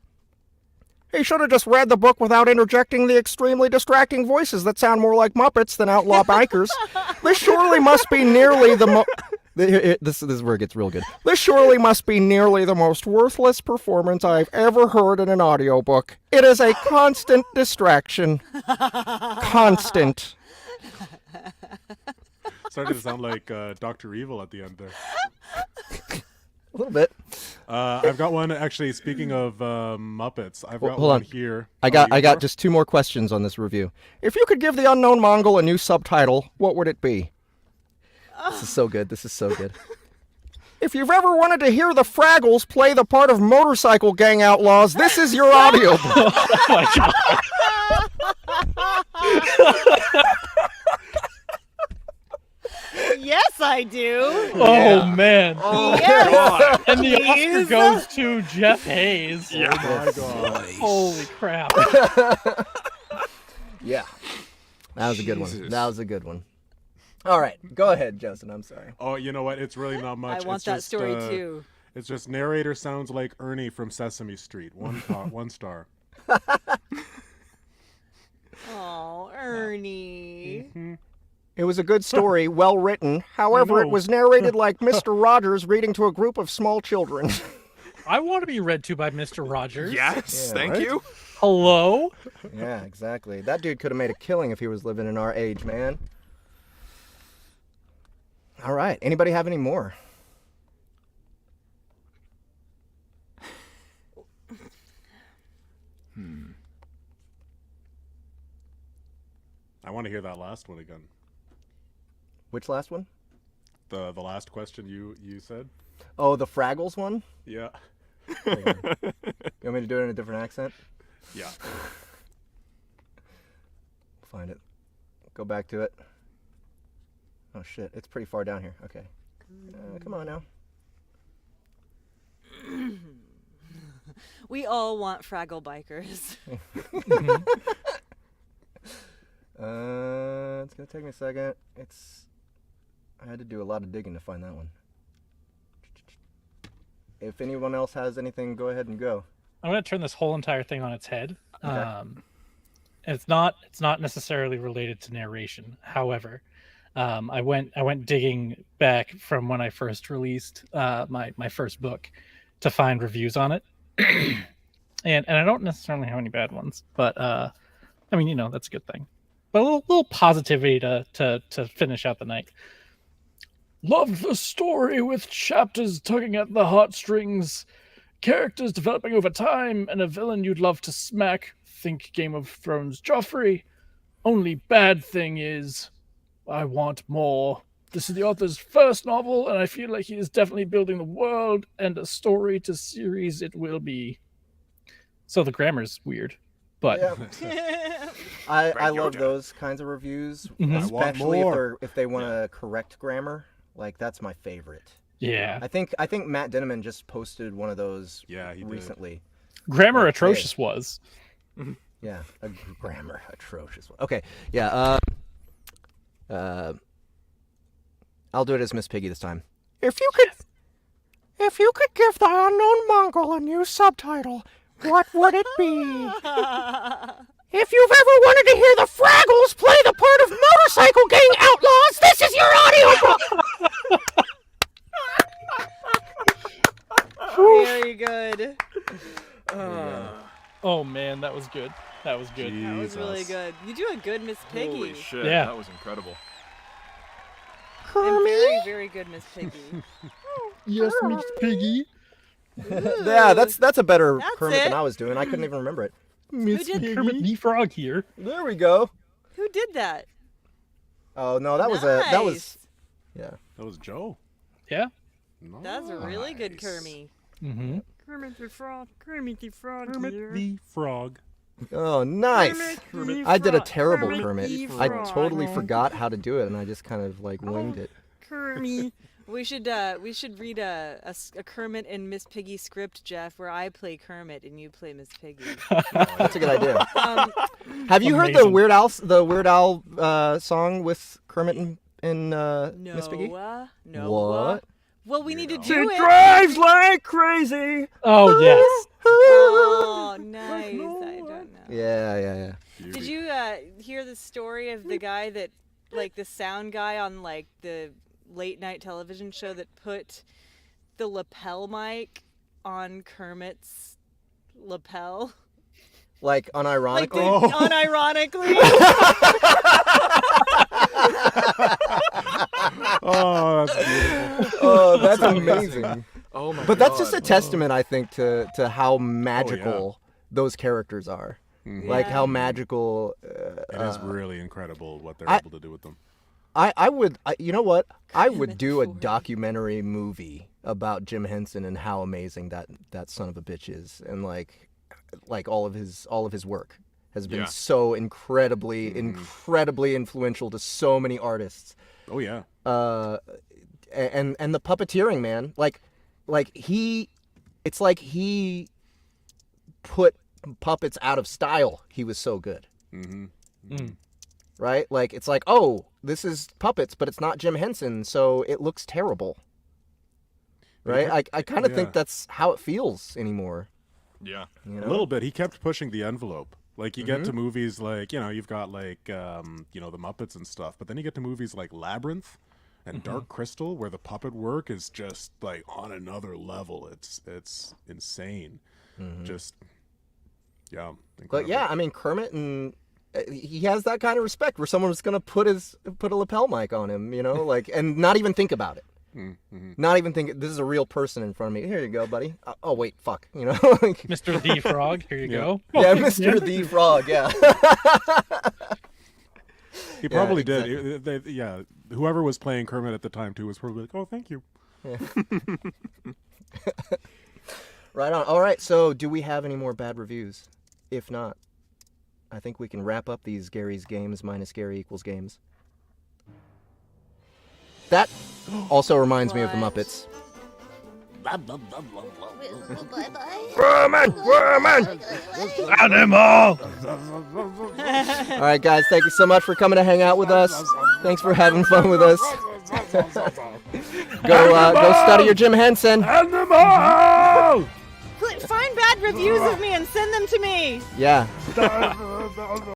He should have just read the book without interjecting the extremely distracting voices that sound more like Muppets than outlaw bikers. This surely must be nearly the This is where it gets real good. This surely must be nearly the most worthless performance I've ever heard in an audiobook. It is a constant distraction. Constant. Started to sound like Dr. Evil at the end there. A little bit. I've got one, actually, speaking of Muppets. I've got Hold one on. here. I got just 2 more questions on this review. If you could give The Unknown Mongol a new subtitle, what would it be? This is so good. This is so good. If you've ever wanted to hear the Fraggles play the part of motorcycle gang outlaws, this is your audiobook. Oh my god. Yes, I do. Oh man. Oh Yes. god. And the Please. Oscar goes to Jeff Hayes. Yeah. Oh my god. Holy crap. Yeah. That was a good one. Jesus. That was a good one. All right. Go ahead, Justin. I'm sorry. Oh, you know what? It's really not much. I want It's that just, story too. It's just narrator sounds like Ernie from Sesame Street. One star. Oh, Ernie. It was a good story, well written. However, it know. was narrated like Mr. Rogers reading to a group of small children. I want to be read to by Mr. Rogers. Yes, Yeah, thank right? you. Hello? Yeah, exactly. That dude could have made a killing if he was living in our age, man. All right. Anybody have any more? I want to hear that last one again. Which last one? The last question you said. Oh, the Fraggles one? Yeah. You want me to do it in a different accent? Yeah. Find it. Go back to it. Oh shit, it's pretty far down here. Okay. Come on now. We all want Fraggle bikers. It's gonna take me a second. I had to do a lot of digging to find that one. If anyone else has anything, go ahead and go. I'm going to turn this whole entire thing on its head. Okay. It's not necessarily related to narration. However, I went digging back from when I first released my first book to find reviews on it, and I don't necessarily have any bad ones, but I mean, that's a good thing. But a little positivity to finish out the night. Loved the story with chapters tugging at the heartstrings, characters developing over time, and a villain you'd love to smack. Think Game of Thrones Joffrey. Only bad thing is, I want more. This is the author's first novel, and I feel like he is definitely building the world, and a story to series it will be. So the grammar's weird, but Yeah. I love those kinds of reviews, especially if they want to correct grammar. Like, that's my favorite. yeah, I think Matt Dinnaman just posted one of those Yeah, he did. recently. grammar Okay. atrocious was. Yeah, a grammar atrocious one. Okay, yeah. I'll do it as Miss Piggy this time. If you could give The Unknown Mongol a new subtitle, what would it be? If you've ever wanted to hear the Fraggles play the part of motorcycle gang outlaws, this is your audiobook. That was good. That was good. That was really good. You do a good Miss Piggy. Holy shit, Yeah. that was incredible. And very, very good Miss Piggy. Yes, Miss Piggy. Yeah, that's a better That's Kermit it. than I was doing. I couldn't even remember it. Miss did- Kermit the Frog here. There we go. Who did that? Oh no, that was Nice. yeah. That was Joe. Yeah. That's a really good Kermit. Mm-hmm. Kermit the Frog. Kermit the Frog. Kermit the Frog. Oh, nice. Kermit I did a Frog. terrible Kermit Kermit. the I Frog. totally forgot how to do it, and I just kind of like winged it. Kermit. We should read a Kermit and Miss Piggy script, Jeff, where I play Kermit and you play Miss Piggy. That's a good idea. Um, Have you heard the Weird Al song with Kermit and Miss Piggy? No. What? Well, we need to do it. drives like crazy. Oh yes. Oh, nice. I don't know. Yeah. Did you hear the story of the guy that, like, the sound guy on, like, the late night television show that put the lapel mic on Kermit's lapel? Like unironically. Unironically. Oh, that's beautiful. Oh, that's amazing. Oh my But that's just a God. testament, I think, to how magical those characters are. Like how magical. It is really incredible what they're I- able to do with them. You know what? I would do a documentary movie about Jim Henson and how amazing that son of a bitch is, and like all of his work has been Yeah. so incredibly influential to so many artists. Oh yeah. And the puppeteering, man, it's like he put puppets out of style. He was so good. Right? Like, it's like, oh, this is puppets, but it's not Jim Henson, so it looks terrible. Right? I kind of think that's how it feels anymore. Yeah. You know? A little bit. He kept pushing the envelope. Like, you get to movies like, you've got like, the Muppets and stuff, but then you get to movies like Labyrinth and Dark Crystal, where the puppet work is just like on another level. It's insane. Just, yeah. But Incredible. yeah, I mean, Kermit, and he has that kind of respect where someone's going to put a lapel mic on him, like, and not even think about it. Not even think this is a real person in front of me. Here you go, buddy. Oh wait, fuck. Like, Mr. the Frog, here you go. Yeah, Mr. the Frog. Yeah. He probably did. Yeah, whoever was playing Kermit at the time too was probably like, "Oh, thank you." Yeah. Right on. All right. So, do we have any more bad reviews? If not, I think we can wrap up these Gary's games minus Gary equals games. That also reminds me of the Muppets. Animal! All right, guys. Thank you so much for coming to hang out with us. Thanks for having fun with us. Go study your Jim Henson. Animal! Find bad reviews of me and send them to me. Yeah.